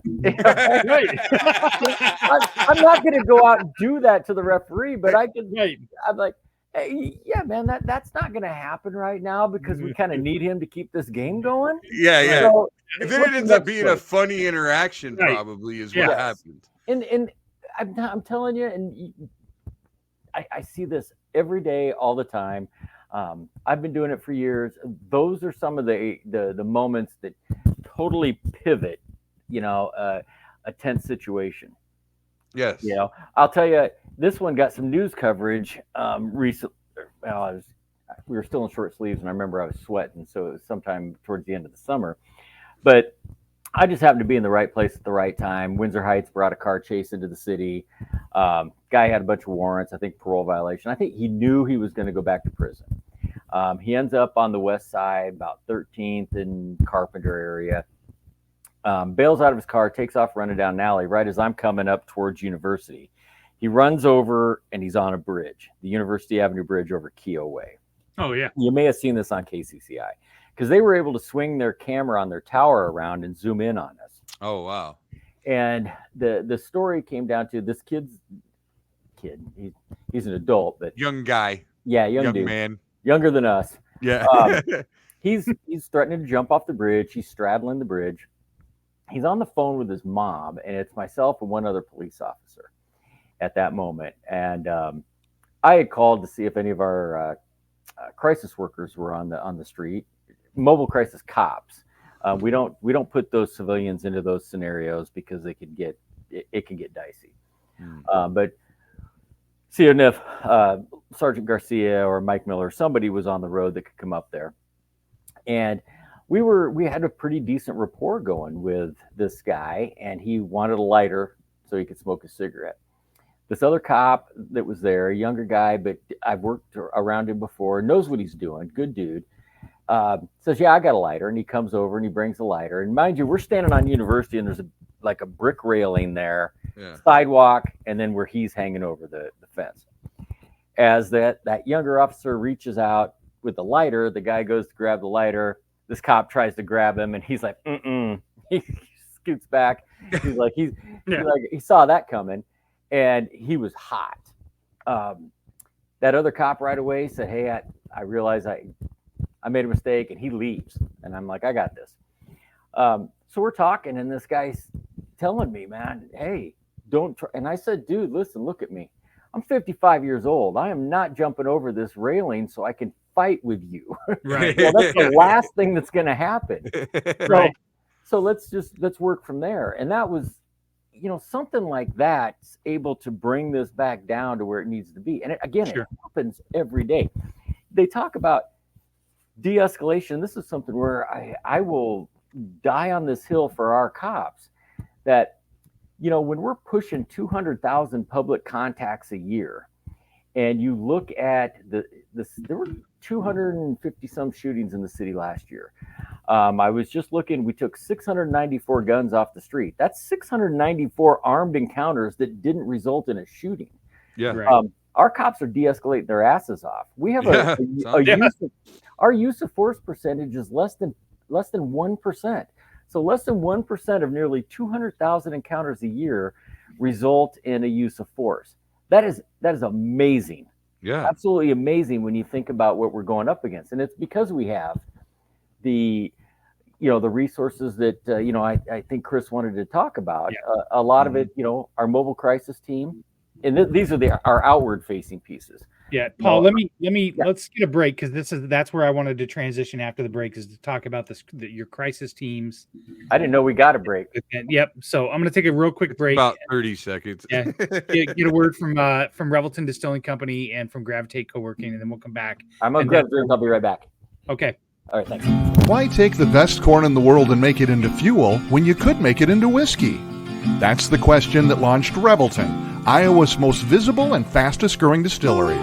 I'm not going to go out and do that to the referee, but I can. Right. I'm like, hey, yeah, man, that's not going to happen right now because we kind of need him to keep this game going. Yeah. So, and then it ends up being a funny interaction, probably, is what happened. And I'm telling you, and I see this every day, all the time. I've been doing it for years. Those are some of the moments that totally pivot, a tense situation. Yes. I'll tell you, this one got some news coverage recently. We were still in short sleeves, and I remember I was sweating, so it was sometime towards the end of the summer. But I just happened to be in the right place at the right time. Windsor Heights brought a car chase into the city. Guy had a bunch of warrants, I think parole violation. I think he knew he was going to go back to prison. He ends up on the west side, about 13th and Carpenter area. Bails out of his car, takes off running down an alley right as I'm coming up towards University. He runs over and he's on a bridge, the University Avenue Bridge over Keogh Way. Oh, yeah. You may have seen this on KCCI because they were able to swing their camera on their tower around and zoom in on us. Oh, wow. And the story came down to this kid. He's an adult, but young guy. Yeah, young dude. Man. Younger than us. Yeah. He's threatening to jump off the bridge. He's straddling the bridge. He's on the phone with his mom, and it's myself and one other police officer at that moment. And I had called to see if any of our crisis workers were on the street, mobile crisis cops. We don't put those civilians into those scenarios because it can get dicey. But see if Sergeant Garcia or Mike Miller, somebody was on the road that could come up there, and we had a pretty decent rapport going with this guy, and he wanted a lighter, so he could smoke a cigarette. This other cop that was there, a younger guy, but I've worked around him before, knows what he's doing, good dude, says, yeah, I got a lighter. And he comes over and he brings a lighter. And mind you, we're standing on University and there's a brick railing there, sidewalk, and then where he's hanging over the fence. As that younger officer reaches out with the lighter, the guy goes to grab the lighter. This cop tries to grab him and he's like, he scoots back. He's like, he saw that coming. And he was hot. That other cop right away said, hey, I realize I made a mistake, and he leaves. And I'm like, I got this. So we're talking, and this guy's telling me, man, hey, don't try. And I said, dude, listen, look at me. I'm 55 years old. I am not jumping over this railing so I can fight with you. Right. Well, that's the last thing that's going to happen. Right. So let's work from there. And that was, something like that's able to bring this back down to where it needs to be. And it happens every day. They talk about de-escalation. This is something where I will die on this hill for our cops, that, when we're pushing 200,000 public contacts a year, and you look at there were 250 some shootings in the city last year. I was just looking, we took 694 guns off the street. That's 694 armed encounters that didn't result in a shooting. Yeah. Right. Our cops are de-escalating their asses off. We have our use of force percentage is less than 1%. So less than 1% of nearly 200,000 encounters a year result in a use of force. That is amazing. Yeah. Absolutely amazing when you think about what we're going up against. And it's because we have the resources that, I think Chris wanted to talk about. Yeah. A lot of it, our mobile crisis team. And these are our outward facing pieces. Yeah, Paul, let's get a break, because that's where I wanted to transition after the break, is to talk about your crisis teams. I didn't know we got a break. Yep. So I'm going to take a real quick break. About 30 seconds. Yeah. Get a word from Revelton Distilling Company and from Gravitate Co-working, and then we'll come back. I'm going to grab drinks. I'll be right back. Okay. All right, thanks. Why take the best corn in the world and make it into fuel when you could make it into whiskey? That's the question that launched Revelton, Iowa's most visible and fastest growing distillery.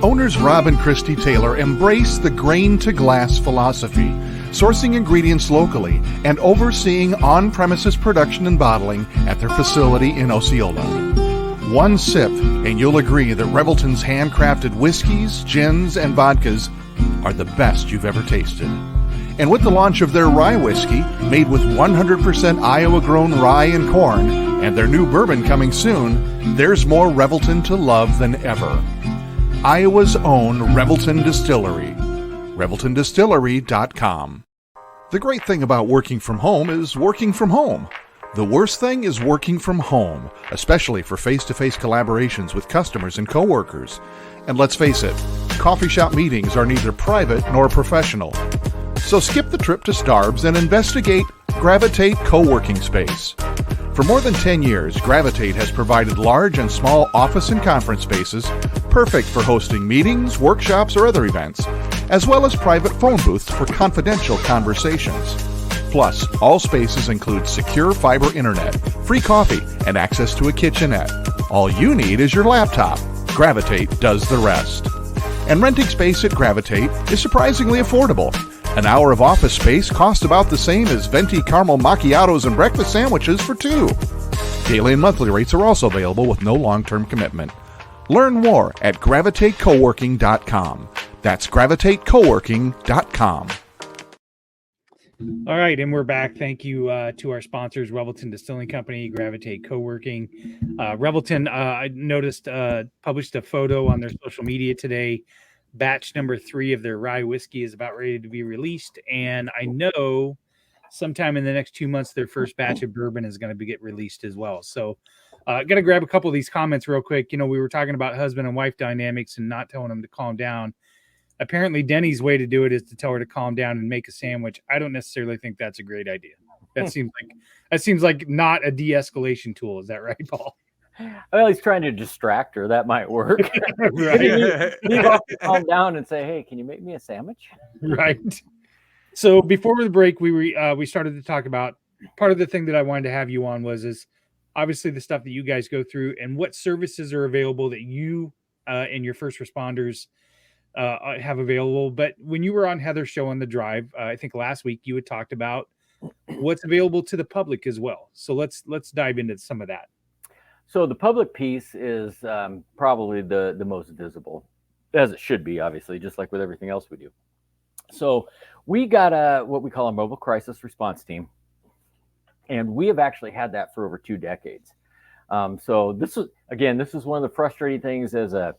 Owners Rob and Christy Taylor embrace the grain-to-glass philosophy, sourcing ingredients locally and overseeing on-premises production and bottling at their facility in Osceola. One sip, and you'll agree that Revelton's handcrafted whiskeys, gins, and vodkas are the best you've ever tasted. And with the launch of their rye whiskey, made with 100% Iowa-grown rye and corn, and their new bourbon coming soon, there's more Revelton to love than ever. Iowa's own Revelton Distillery. ReveltonDistillery.com. The great thing about working from home is working from home. The worst thing is working from home, especially for face-to-face collaborations with customers and coworkers. And let's face it, coffee shop meetings are neither private nor professional. So skip the trip to Starbs and investigate Gravitate Co-working Space. For more than 10 years, Gravitate has provided large and small office and conference spaces perfect for hosting meetings, workshops, or other events, as well as private phone booths for confidential conversations. Plus, all spaces include secure fiber internet, free coffee, and access to a kitchenette. All you need is your laptop. Gravitate does the rest. And renting space at Gravitate is surprisingly affordable. An hour of office space costs about the same as venti caramel macchiatos and breakfast sandwiches for two. Daily and monthly rates are also available with no long-term commitment. Learn more at gravitatecoworking.com. That's gravitatecoworking.com. All right, and we're back. Thank you to our sponsors, Revelton Distilling Company, Gravitate Co-working. Revelton, I noticed, published a photo on their social media today. Batch number 3 of their rye whiskey is about ready to be released, and I know sometime in the next 2 months their first batch of bourbon is going to get released as well. So got to grab a couple of these comments real quick. We were talking about husband and wife dynamics and not telling them to calm down. Apparently Denny's way to do it is to tell her to calm down and make a sandwich. I don't necessarily think that's a great idea. That seems like not a de-escalation tool. Is that right, Paul? Well, he's trying to distract her. That might work. Right. You have to calm down and say, "Hey, can you make me a sandwich?" Right. So before the break, we started to talk about part of the thing that I wanted to have you on was obviously the stuff that you guys go through and what services are available that you and your first responders have available. But when you were on Heather's show on the drive, I think last week you had talked about what's available to the public as well. So let's dive into some of that. So the public piece is probably the most visible, as it should be, obviously, just like with everything else we do. So we got what we call a mobile crisis response team, and we have actually had that for over 2 decades. So this is one of the frustrating things as a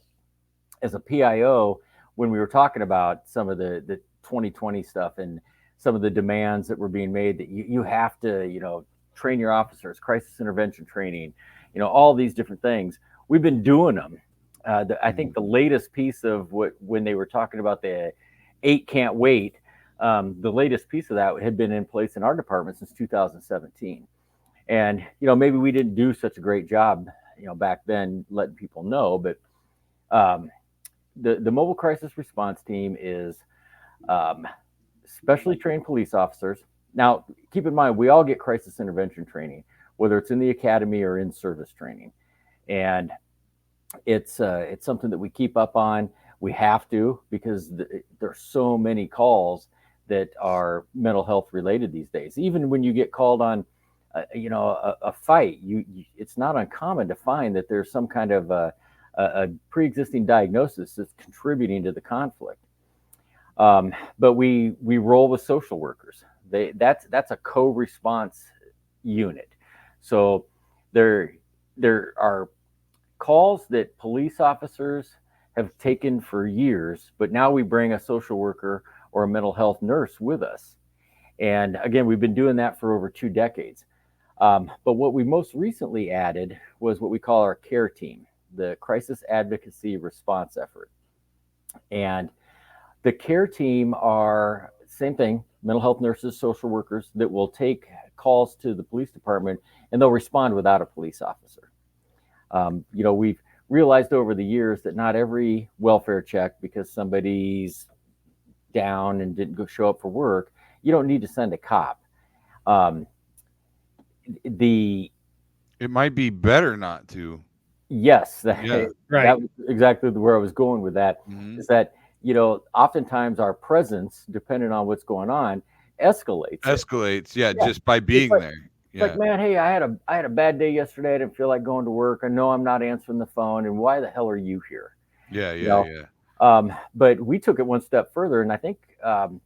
PIO when we were talking about some of the 2020 stuff and some of the demands that were being made that you have to train your officers, crisis intervention training, all these different things. We've been doing them. I think the latest piece of when they were talking about the 8 can't wait, the latest piece of that had been in place in our department since 2017. And, maybe we didn't do such a great job, back then letting people know, but the mobile crisis response team is specially trained police officers. Now, keep in mind, we all get crisis intervention training, whether it's in the academy or in service training. And it's something that we keep up on. We have to, because there's so many calls that are mental health related these days. Even when you get called on, a fight, it's not uncommon to find that there's some kind of a pre-existing diagnosis that's contributing to the conflict. But we roll with social workers. That's a co-response unit. So there are calls that police officers have taken for years, but now we bring a social worker or a mental health nurse with us. And again, we've been doing that for over 2 decades. But what we most recently added was what we call our CARE team, the Crisis Advocacy Response Effort. And the CARE team are same thing, mental health nurses, social workers that will take calls to the police department and they'll respond without a police officer. We've realized over the years that not every welfare check, because somebody's down and didn't go show up for work, you don't need to send a cop. It might be better not to. Yes, right. That was exactly where I was going with that. Is that oftentimes our presence, depending on what's going on, escalates. Just by being there. It's like, man, hey, I had a bad day yesterday. I didn't feel like going to work. I know I'm not answering the phone, and why the hell are you here? Yeah. But we took it one step further, and I think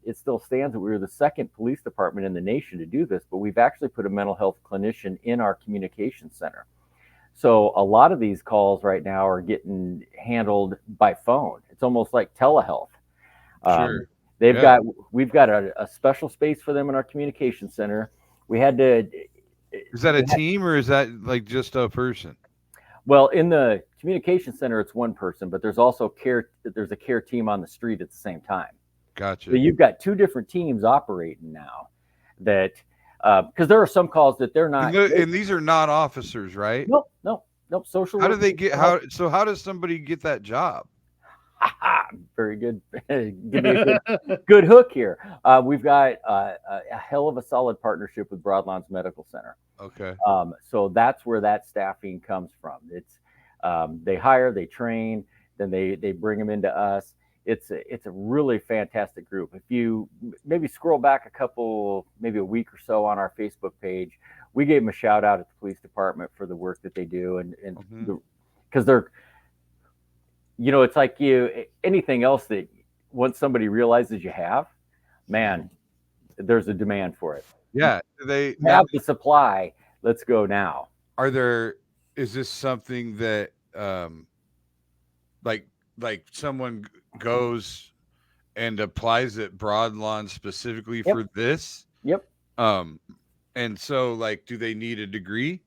it still stands that we were the second police department in the nation to do this, but we've actually put a mental health clinician in our communication center. So a lot of these calls right now are getting handled by phone. It's almost like telehealth. Sure. We've got a special space for them in our communication center. We had to. Is that a team or is that like just a person? Well, in the communication center, it's one person, but there's also there's a CARE team on the street at the same time. Gotcha. So you've got 2 different teams operating now that, because there are some calls that they're not. And these are not officers, right? Nope. Social. How do they get, how does somebody get that job? Very good. Give me a good hook here. We've got a hell of a solid partnership with Broadlawns Medical Center. Okay. So that's where that staffing comes from. It's they hire, they train, then they bring them into us. It's a really fantastic group. If you maybe scroll back maybe a week or so on our Facebook page, we gave them a shout out at the police department for the work that they do, and because they're, it's like anything else that once somebody realizes you have, man, there's a demand for it. Yeah, they have the supply. Let's go now. Is this something that like someone goes and applies at Broadlawn specifically for this? Yep. And so, like, do they need a degree?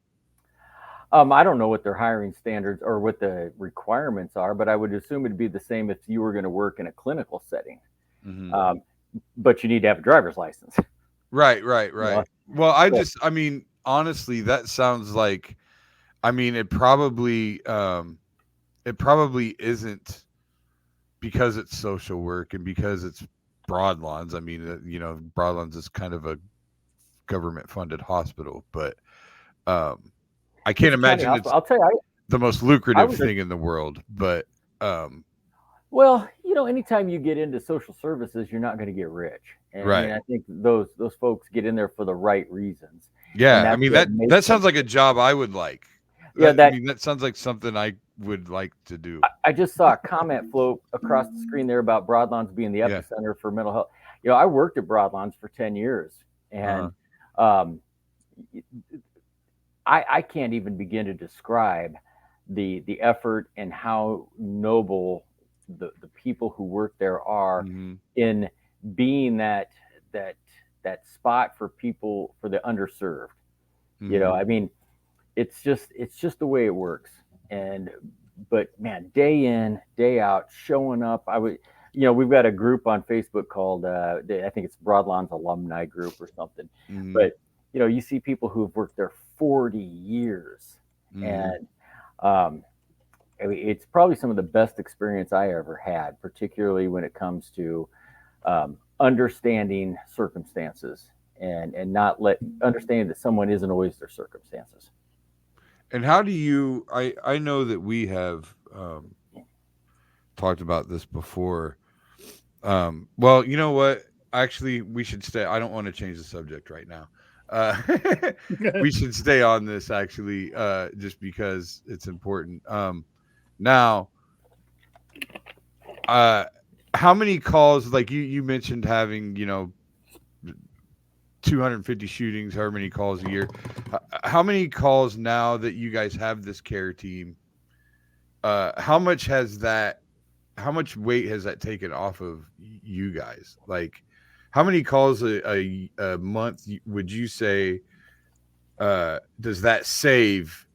I don't know what their hiring standards or what the requirements are, but I would assume it'd be the same if you were going to work in a clinical setting. Mm-hmm. But you need to have a driver's license. Right. Well, honestly, that sounds like, it probably isn't, because it's social work and because it's Broadlawns. Broadlawns is kind of a government funded hospital, but I can't imagine it's I'll tell you, the most lucrative thing in the world, but well, anytime you get into social services, you're not going to get rich. And right. I mean, I think those folks get in there for the right reasons. Yeah, I mean that sounds like a job I would like. Yeah, that sounds like something I would like to do. I just saw a comment float across the screen there about Broadlawns being the epicenter for mental health. I worked at Broadlawns for 10 years, and I can't even begin to describe the effort and how noble the people who work there are in being that spot for people, for the underserved. I mean, it's just the way it works. But man, day in, day out, showing up. We've got a group on Facebook called I think it's Broadlawns Alumni Group or something. But you see people who have worked there 40 years, and I mean, it's probably some of the best experience I ever had, particularly when it comes to understanding circumstances and not understanding that someone isn't always their circumstances. And how do you? I know that we have talked about this before. Well, you know what? Actually, we should stay. I don't want to change the subject right now. We should stay on this actually, just because it's important. Now, how many calls? Like you mentioned having 250 shootings, however many calls a year. How many calls now that you guys have this care team? How much weight has that taken off of you guys? Like, how many calls a month would you say does that save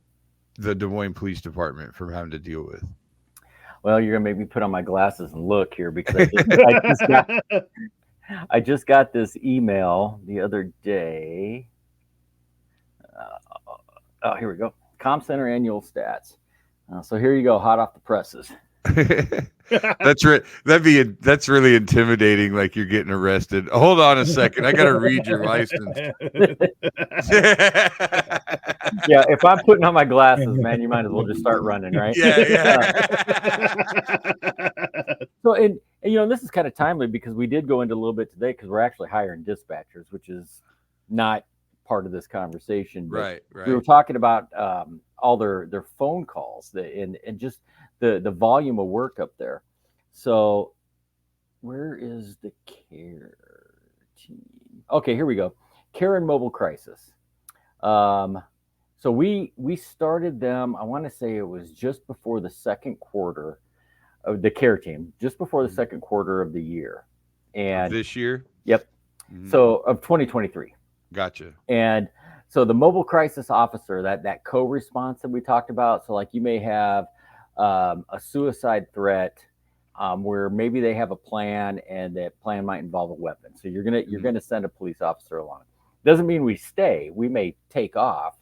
the Des Moines Police Department from having to deal with? Well, you're gonna make me put on my glasses and look here, because I just got this email the other day. Here we go. Comm Center annual stats. So here you go, hot off the presses. That's right. That's really intimidating. Like you're getting arrested. Hold on a second. I gotta read your license. Yeah, if I'm putting on my glasses, man, you might as well just start running, right? Yeah. So, and this is kind of timely because we did go into a little bit today because we're actually hiring dispatchers, which is not part of this conversation. Right. We were talking about all their phone calls and just the volume of work up there. So where is the care team? Okay, here we go. Care and Mobile Crisis. So we started them, I want to say it was just before the second quarter of the care team, just before the second quarter of the year. And this year? Yep. Mm-hmm. So of 2023. Gotcha. And so the mobile crisis officer, that co-response that we talked about. So like you may have a suicide threat where maybe they have a plan and that plan might involve a weapon. So you're gonna send a police officer along. Doesn't mean we stay. We may take off.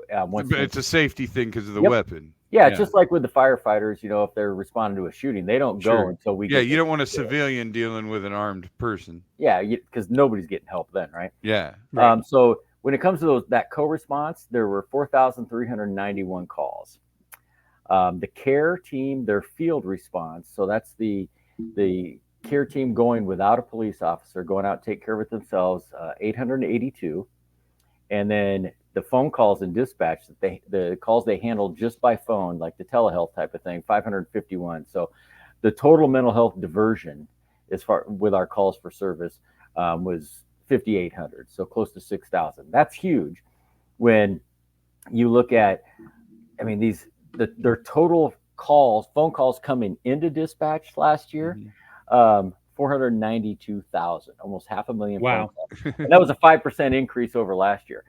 But it's a safety thing because of the weapon. Yeah, it's just like with the firefighters, if they're responding to a shooting, they don't go until we. Yeah, you don't want a civilian dealing with an armed person. Yeah, because nobody's getting help then, right? Yeah. Right. So when it comes to that co-response, there were 4,391 calls. The care team, their field response, so that's the care team going without a police officer, going out to take care of it themselves, 882. And then the phone calls and dispatch, the calls they handled just by phone, like the telehealth type of thing, 551. So the total mental health diversion as far with our calls for service was 5,800, so close to 6,000. That's huge. When you look at, I mean, their total phone calls coming into dispatch last year, 492,000, almost 500,000. Wow. And that was a 5% increase over last year.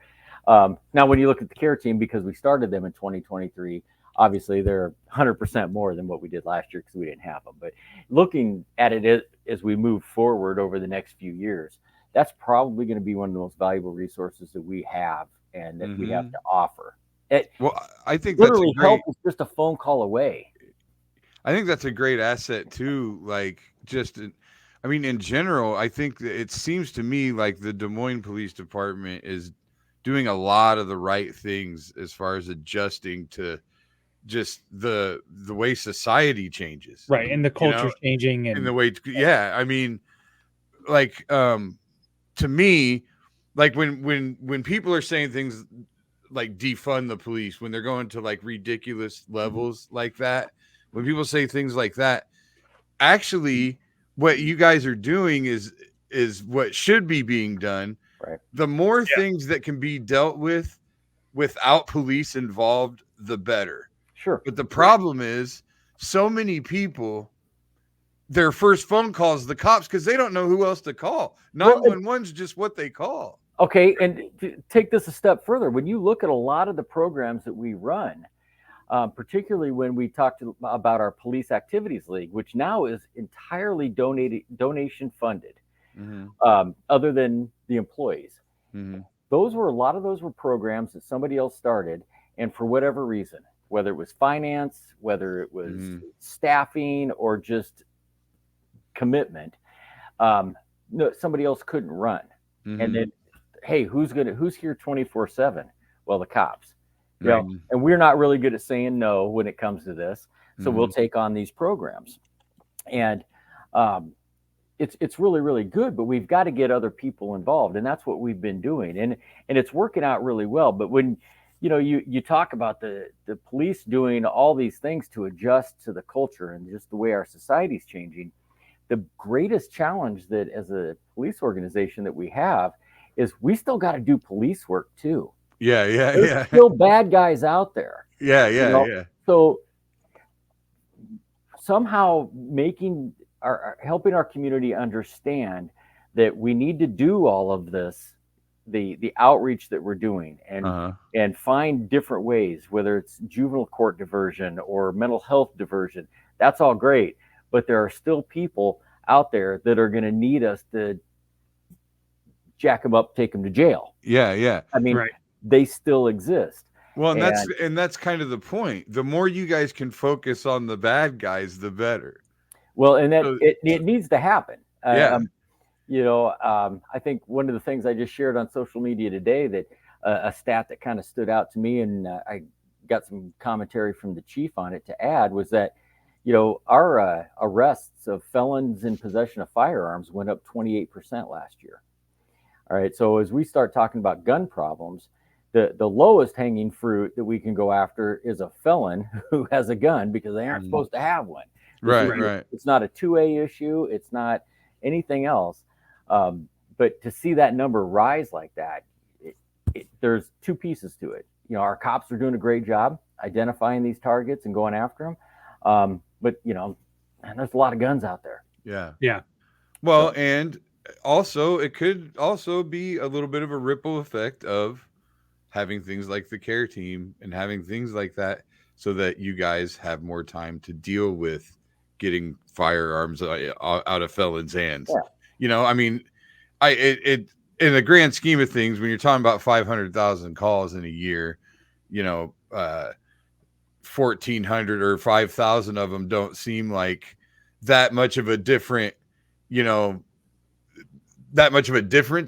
Now, when you look at the care team, because we started them in 2023, obviously they're 100% more than what we did last year because we didn't have them. But looking at it as we move forward over the next few years, that's probably going to be one of the most valuable resources that we have and that we have to offer. I think literally help is just a phone call away. I think that's a great asset too. Like in general, I think that it seems to me like the Des Moines Police Department is doing a lot of the right things as far as adjusting to just the way society changes, Right. And the culture's changing. in And the way, I mean, like, to me, like when people are saying things like defund the police, when they're going to like ridiculous levels like that, when people say things like that, actually what you guys are doing is what should be being done. Right. The more things that can be dealt with without police involved, the better. Sure. But the problem is so many people, their first phone call is the cops because they don't know who else to call. 911's just what they call. Okay, and to take this a step further, when you look at a lot of the programs that we run, particularly when we talked about our Police Activities League, which now is entirely donation funded, other than the employees. Mm-hmm. A lot of those were programs that somebody else started, and for whatever reason, whether it was finance, whether it was staffing, or just commitment, somebody else couldn't run. And then, hey, who's here 24/7? Well, the cops. You know, and we're not really good at saying no when it comes to this, so we'll take on these programs, and it's really, really good. But we've got to get other people involved, and that's what we've been doing, and it's working out really well. But when you talk about the police doing all these things to adjust to the culture and just the way our society's changing, the greatest challenge that as a police organization that we have is we still got to do police work too. There's still bad guys out there. So somehow helping our community understand that we need to do all of this, the outreach that we're doing, and find different ways, whether it's juvenile court diversion or mental health diversion. That's all great, but there are still people out there that are going to need us to jack them up, take them to jail. I mean, they still exist. Well, and that's kind of the point. The more you guys can focus on the bad guys, the better. Well, and that it needs to happen. I think one of the things I just shared on social media today, that a stat that kind of stood out to me, and I got some commentary from the chief on it to add, was that our arrests of felons in possession of firearms went up 28% last year. All right, so as we start talking about gun problems, the lowest hanging fruit that we can go after is a felon who has a gun because they aren't supposed to have one. Right. It's not a 2A issue. It's not anything else. But to see that number rise like that, there's two pieces to it. Our cops are doing a great job identifying these targets and going after them. But there's a lot of guns out there. Yeah. Well, and also it could also be a little bit of a ripple effect of having things like the care team and having things like that, so that you guys have more time to deal with getting firearms out of felons' hands. I mean, in the grand scheme of things, when you're talking about 500,000 calls in a year, 1,400 or 5,000 of them don't seem like that much of a difference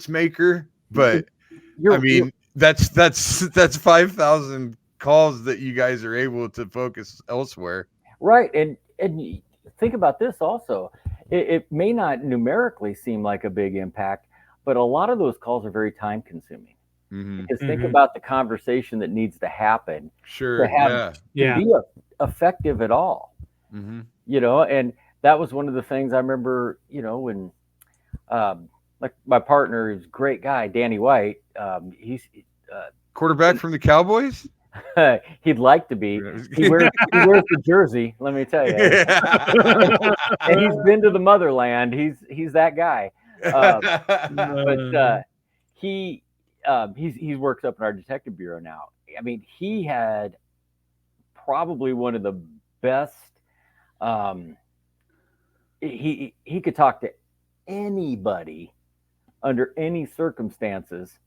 maker. But that's 5,000 calls that you guys are able to focus elsewhere. Right. And think about this also. It may not numerically seem like a big impact, but a lot of those calls are very time consuming. Because think about the conversation that needs to happen to be effective at all. And that was one of the things I remember, when like my partner is a great guy, Danny White. He's quarterback from the Cowboys. He'd like to be. He wears the jersey. Let me tell you. And he's been to the motherland. He's that guy. But he works up in our detective bureau now. I mean, he had probably one of the best. He could talk to anybody under any circumstances.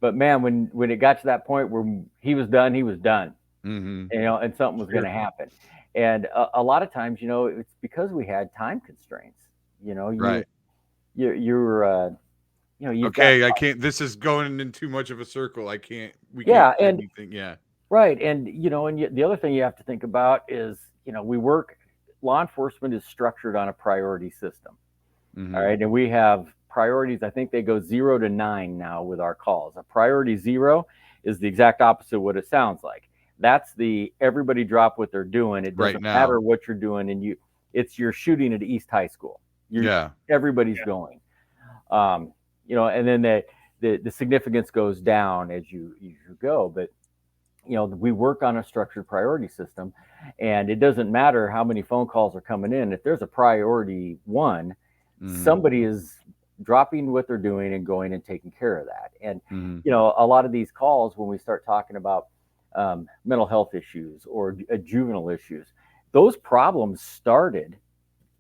But man, when it got to that point where he was done, and something was going to happen. And a lot of times, it's because we had time constraints. You're you've okay, got, I can't. This is going in too much of a circle. I can't. We yeah, can't do and anything. Yeah. right, and the other thing you have to think about is, law enforcement is structured on a priority system. Mm-hmm. All right, and we have priorities. I think they go 0 to 9 now with our calls. A priority 0 is the exact opposite of what it sounds like. That's the everybody drop what they're doing. It doesn't matter what you're doing, and you're shooting at East High School. Everybody's going. And then the significance goes down as you go. But we work on a structured priority system, and it doesn't matter how many phone calls are coming in. If there's a priority 1, somebody is dropping what they're doing and going and taking care of that. And a lot of these calls, when we start talking about mental health issues or juvenile issues, those problems started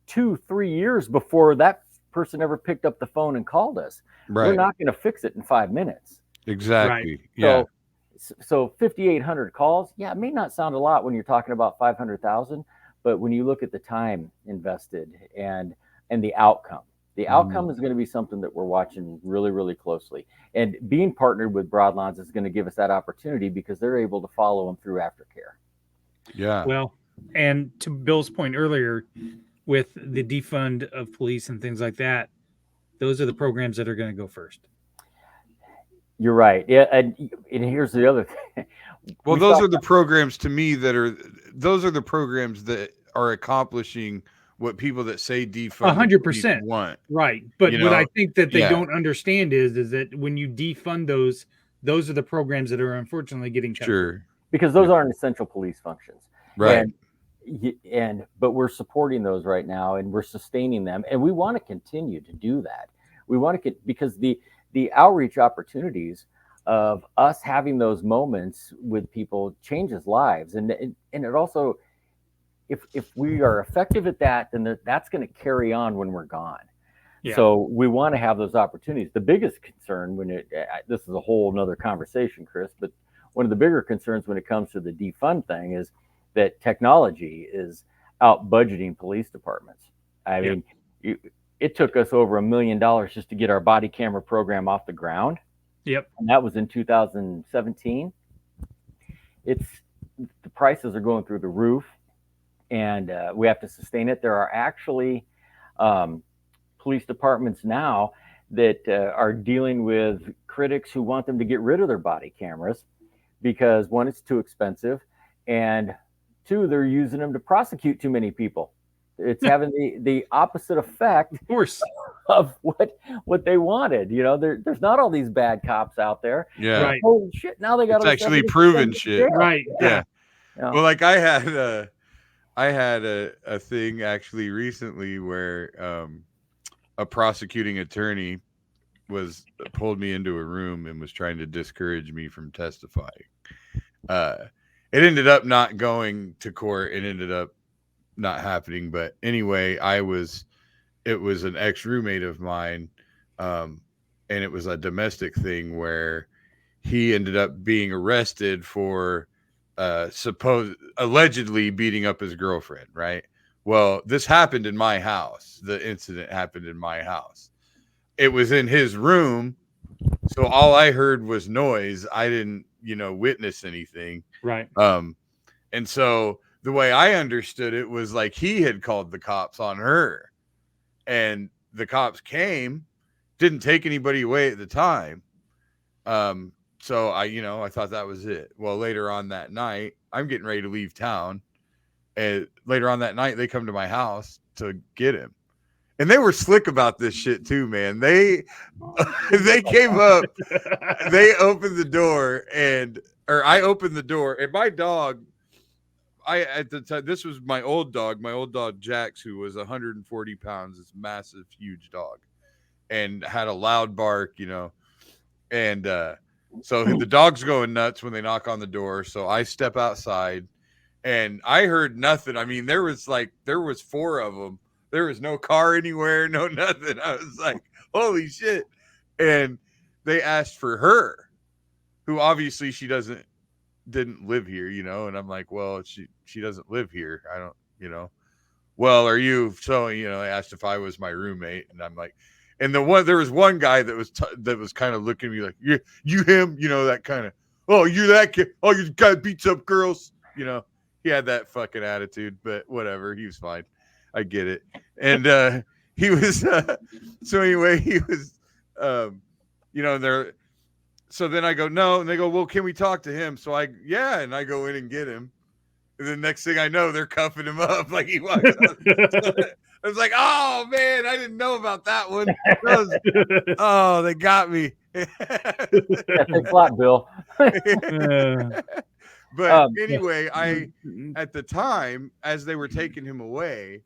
2-3 years before that person ever picked up the phone and called us. We're not going to fix it in 5 minutes. Exactly. Right. Yeah. So 5,800 calls, it may not sound a lot when you're talking about 500,000, but when you look at the time invested and the outcome is going to be something that we're watching really, really closely. And being partnered with Broadlawns is going to give us that opportunity because they're able to follow them through aftercare. Yeah. Well, and to Bill's point earlier, with the defund of police and things like that, those are the programs that are going to go first. You're right. Yeah, and here's the other thing. Well, those are the programs to me those are the programs that are accomplishing what people that say defund 100% want. Right. But what I think that they don't understand is that when you defund those are the programs that are unfortunately getting cut. Sure. Because those aren't essential police functions. Right. But we're supporting those right now, and we're sustaining them, and we want to continue to do that. We want to because the outreach opportunities of us having those moments with people changes lives, and it also, if we are effective at that, then that's going to carry on when we're gone. Yeah. So we want to have those opportunities. The biggest concern this is a whole nother conversation, Chris, but one of the bigger concerns when it comes to the defund thing is that technology is out budgeting police departments. I mean, it took us over $1 million just to get our body camera program off the ground. Yep. And that was in 2017. The prices are going through the roof, and we have to sustain it. There are actually police departments now that are dealing with critics who want them to get rid of their body cameras because, 1, it's too expensive, and 2, they're using them to prosecute too many people. It's having the opposite effect, of course, of what they wanted. There's not all these bad cops out there. Yeah. Right. Holy shit! Now they got actually proven shit. Right. Yeah. Well, like I had a thing actually recently where a prosecuting attorney pulled me into a room and was trying to discourage me from testifying. It ended up not going to court. It ended up not happening. But anyway, it was an ex-roommate of mine. And it was a domestic thing where he ended up being arrested for allegedly beating up his girlfriend. Right. Well, this happened in my house. The incident happened in my house. It was in his room. So all I heard was noise. I didn't, witness anything. Right. And so the way I understood it was like he had called the cops on her, and the cops came, didn't take anybody away at the time. So I thought that was it. Well, later on that night, I'm getting ready to leave town. And later on that night, they come to my house to get him. And they were slick about this shit too, man. They came up, they opened the door, or I opened the door, and my dog, at the time, this was my old dog Jax, who was 140 pounds, this massive, huge dog, and had a loud bark, and so the dog's going nuts when they knock on the door. So I step outside, and I heard nothing. I mean, there was 4 of them. There was no car anywhere, no nothing. I was like, holy shit. And they asked for her, who obviously didn't live here, and I'm like, well, she doesn't live here. I don't, well, are you? So, they asked if I was my roommate, and I'm like, And there was one guy that was kind of looking at me like, you him, that kind of, oh, you're that kid. Oh, you guy beats up girls. He had that fucking attitude, but whatever. He was fine. I get it. And he was, so anyway, he was, there. So then I go, no. And they go, well, can we talk to him? So and I go in and get him. And the next thing I know, they're cuffing him up like he walks out. I was like, oh, man, I didn't know about that one. Oh, they got me. Thanks a lot, Bill. But anyway, at the time, as they were taking him away,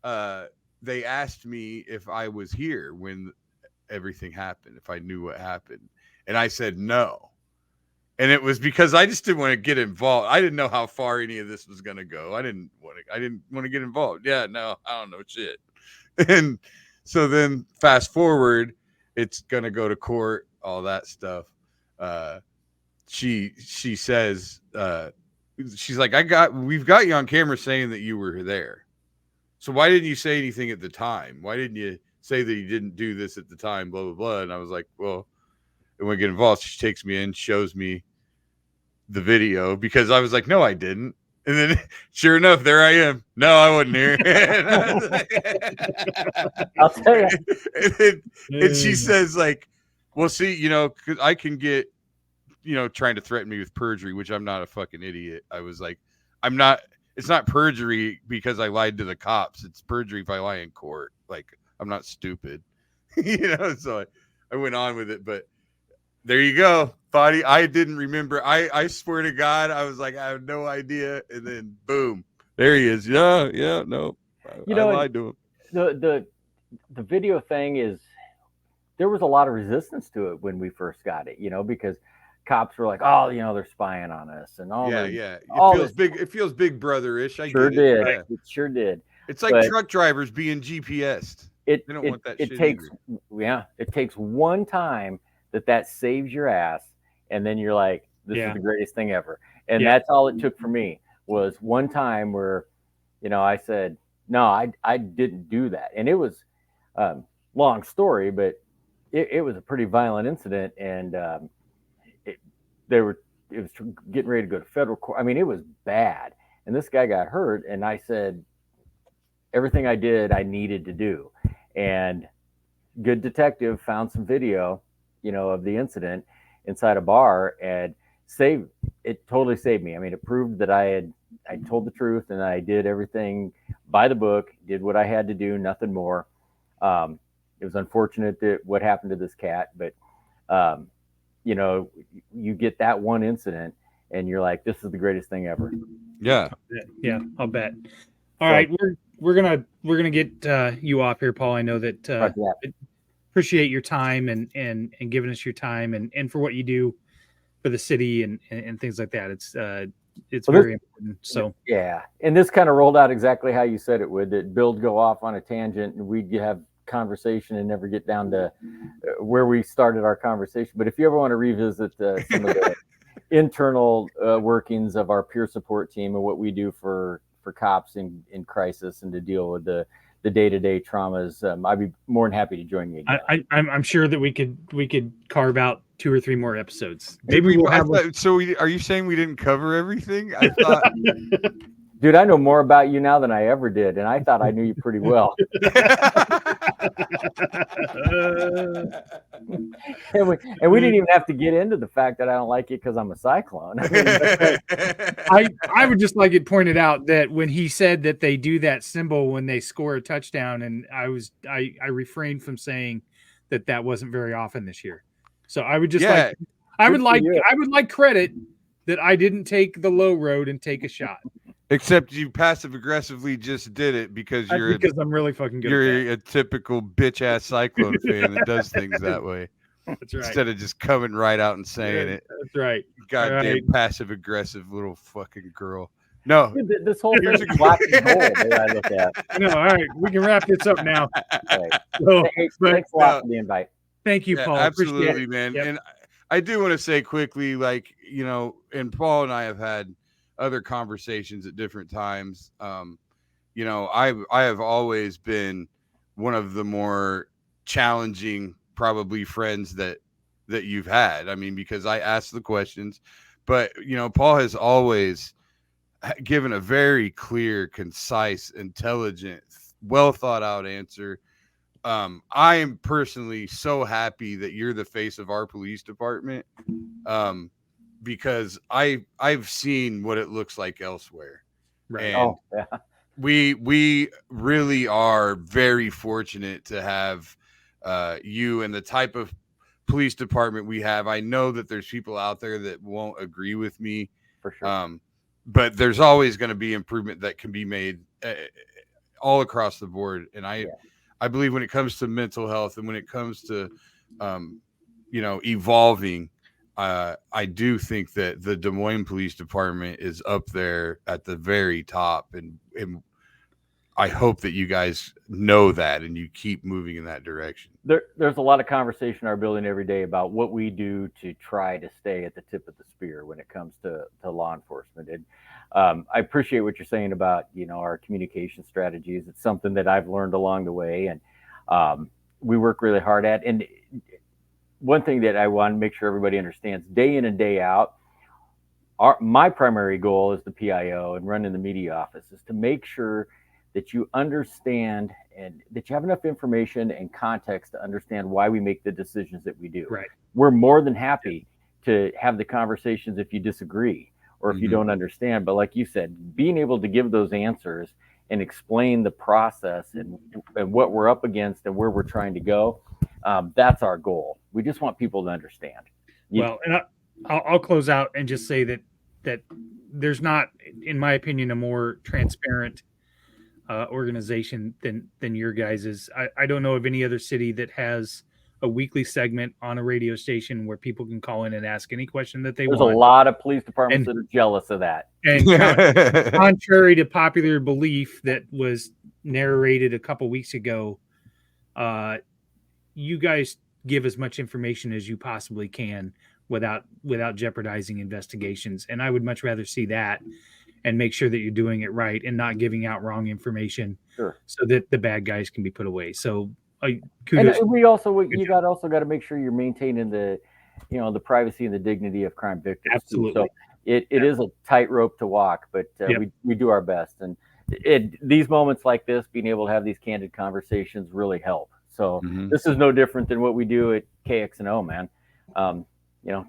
they asked me if I was here when everything happened, if I knew what happened. And I said no. And it was because I just didn't want to get involved. I didn't know how far any of this was going to go. I didn't want to get involved. Yeah, no, I don't know shit. And so then fast forward, it's going to go to court, all that stuff. She says, she's like, we've got you on camera saying that you were there. So why didn't you say anything at the time? Why didn't you say that you didn't do this at the time? Blah, blah, blah. And I was like, well, and when we get involved, she takes me in, shows me the video, because I was like, no, I didn't. And then sure enough, there I am. No, I wasn't here. I'll tell you. And she says like, well, see, cause I can get, trying to threaten me with perjury, which I'm not a fucking idiot. I was like, it's not perjury because I lied to the cops. It's perjury if I lie in court. Like, I'm not stupid, so I went on with it, but there you go, buddy. I didn't remember. I swear to God, I was like, I have no idea. And then boom, there he is. Yeah, no. I lied to him. The video thing is, there was a lot of resistance to it when we first got it, because cops were like, oh, they're spying on us and all. Yeah. It feels Big Brother-ish. I sure get did. it. Yeah. It sure did. It's like truck drivers being GPS'd. They don't want that shit takes either. It takes one time that saves your ass, and then you're like, this is the greatest thing ever. And that's all it took for me, was one time where I said, no, I didn't do that. And it was long story, but it was a pretty violent incident, and it was getting ready to go to federal court. I mean, it was bad, and this guy got hurt, and I said everything I did I needed to do. And good detective found some video of the incident inside a bar, and it totally saved me. I mean, it proved that I told the truth, and I did everything by the book, did what I had to do, nothing more. It was unfortunate that what happened to this cat, but you get that one incident and you're like, this is the greatest thing ever. Yeah, I'll bet. All right, we're gonna get you off here, Paul. I know that appreciate your time and giving us your time and for what you do for the city and things like that. It's very important. So yeah, and this kind of rolled out exactly how you said it would. That Bill'd go off on a tangent and we'd have conversation and never get down to where we started our conversation. But if you ever want to revisit some of the internal workings of our peer support team and what we do for cops in crisis and to deal with the day-to-day traumas, I'd be more than happy to join you again. I'm sure that we could carve out 2 or 3 more episodes. Maybe we'll have. Are you saying we didn't cover everything? I thought. Dude, I know more about you now than I ever did, and I thought I knew you pretty well. and we didn't even have to get into the fact that I don't like it because I'm a Cyclone. I would just like it pointed out that when he said that they do that symbol when they score a touchdown, and I refrained from saying that wasn't very often this year. So I would just I would like credit that I didn't take the low road and take a shot. Except you passive aggressively just did it because I'm really fucking good. You're a typical bitch ass Cyclone fan that does things that way. That's right. Instead of just coming right out and saying it. That's right. Goddamn passive aggressive little fucking girl. No, dude, this whole thing is black and gold. I look at. I know. All right, we can wrap this up now. Right. So, thanks a lot for the invite. Thank you, Paul. Absolutely, man. Yep. And I do want to say quickly, and Paul and I have had other conversations at different times. I have always been one of the more challenging probably friends that you've had. I mean, because I asked the questions, but Paul has always given a very clear, concise, intelligent, well thought out answer. I am personally so happy that you're the face of our police department, because I've seen what it looks like elsewhere. Right. And we really are very fortunate to have you and the type of police department we have. I know that there's people out there that won't agree with me, for sure. But there's always going to be improvement that can be made all across the board. And I believe when it comes to mental health and when it comes to evolving, I do think that the Des Moines Police Department is up there at the very top, and I hope that you guys know that and you keep moving in that direction. There's a lot of conversation in our building every day about what we do to try to stay at the tip of the spear when it comes to law enforcement. And I appreciate what you're saying about our communication strategies. It's something that I've learned along the way, and we work really hard at. And one thing that I want to make sure everybody understands, day in and day out, my primary goal as the PIO and running the media office is to make sure that you understand and that you have enough information and context to understand why we make the decisions that we do. Right. We're more than happy to have the conversations if you disagree or if you don't understand. But like you said, being able to give those answers and explain the process and what we're up against and where we're trying to go, that's our goal. We just want people to understand. Well, and I'll close out and just say that there's not, in my opinion, a more transparent organization than your guys's. I don't know of any other city that has a weekly segment on a radio station where people can call in and ask any question that they want. There's a lot of police departments that are jealous of that. And contrary to popular belief that was narrated a couple weeks ago, you guys give as much information as you possibly can without jeopardizing investigations. And I would much rather see that and make sure that you're doing it right and not giving out wrong information, sure, so that the bad guys can be put away. So kudos. And we also, you got to make sure you're maintaining the privacy and the dignity of crime victims. Absolutely. So it is a tightrope to walk, but we do our best. And these moments like this, being able to have these candid conversations really help. So this is no different than what we do at KXNO, man.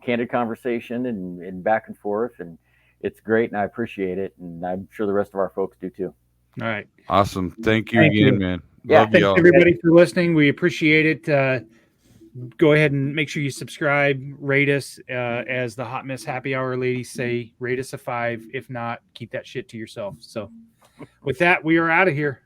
Candid conversation and back and forth, and it's great, and I appreciate it, and I'm sure the rest of our folks do too. All right. Awesome. Thank you again, man. Yeah, thanks everybody for listening. We appreciate it. Go ahead and make sure you subscribe, rate us, as the Hot Mess Happy Hour ladies say, rate us a 5. If not, keep that shit to yourself. So with that, we are out of here.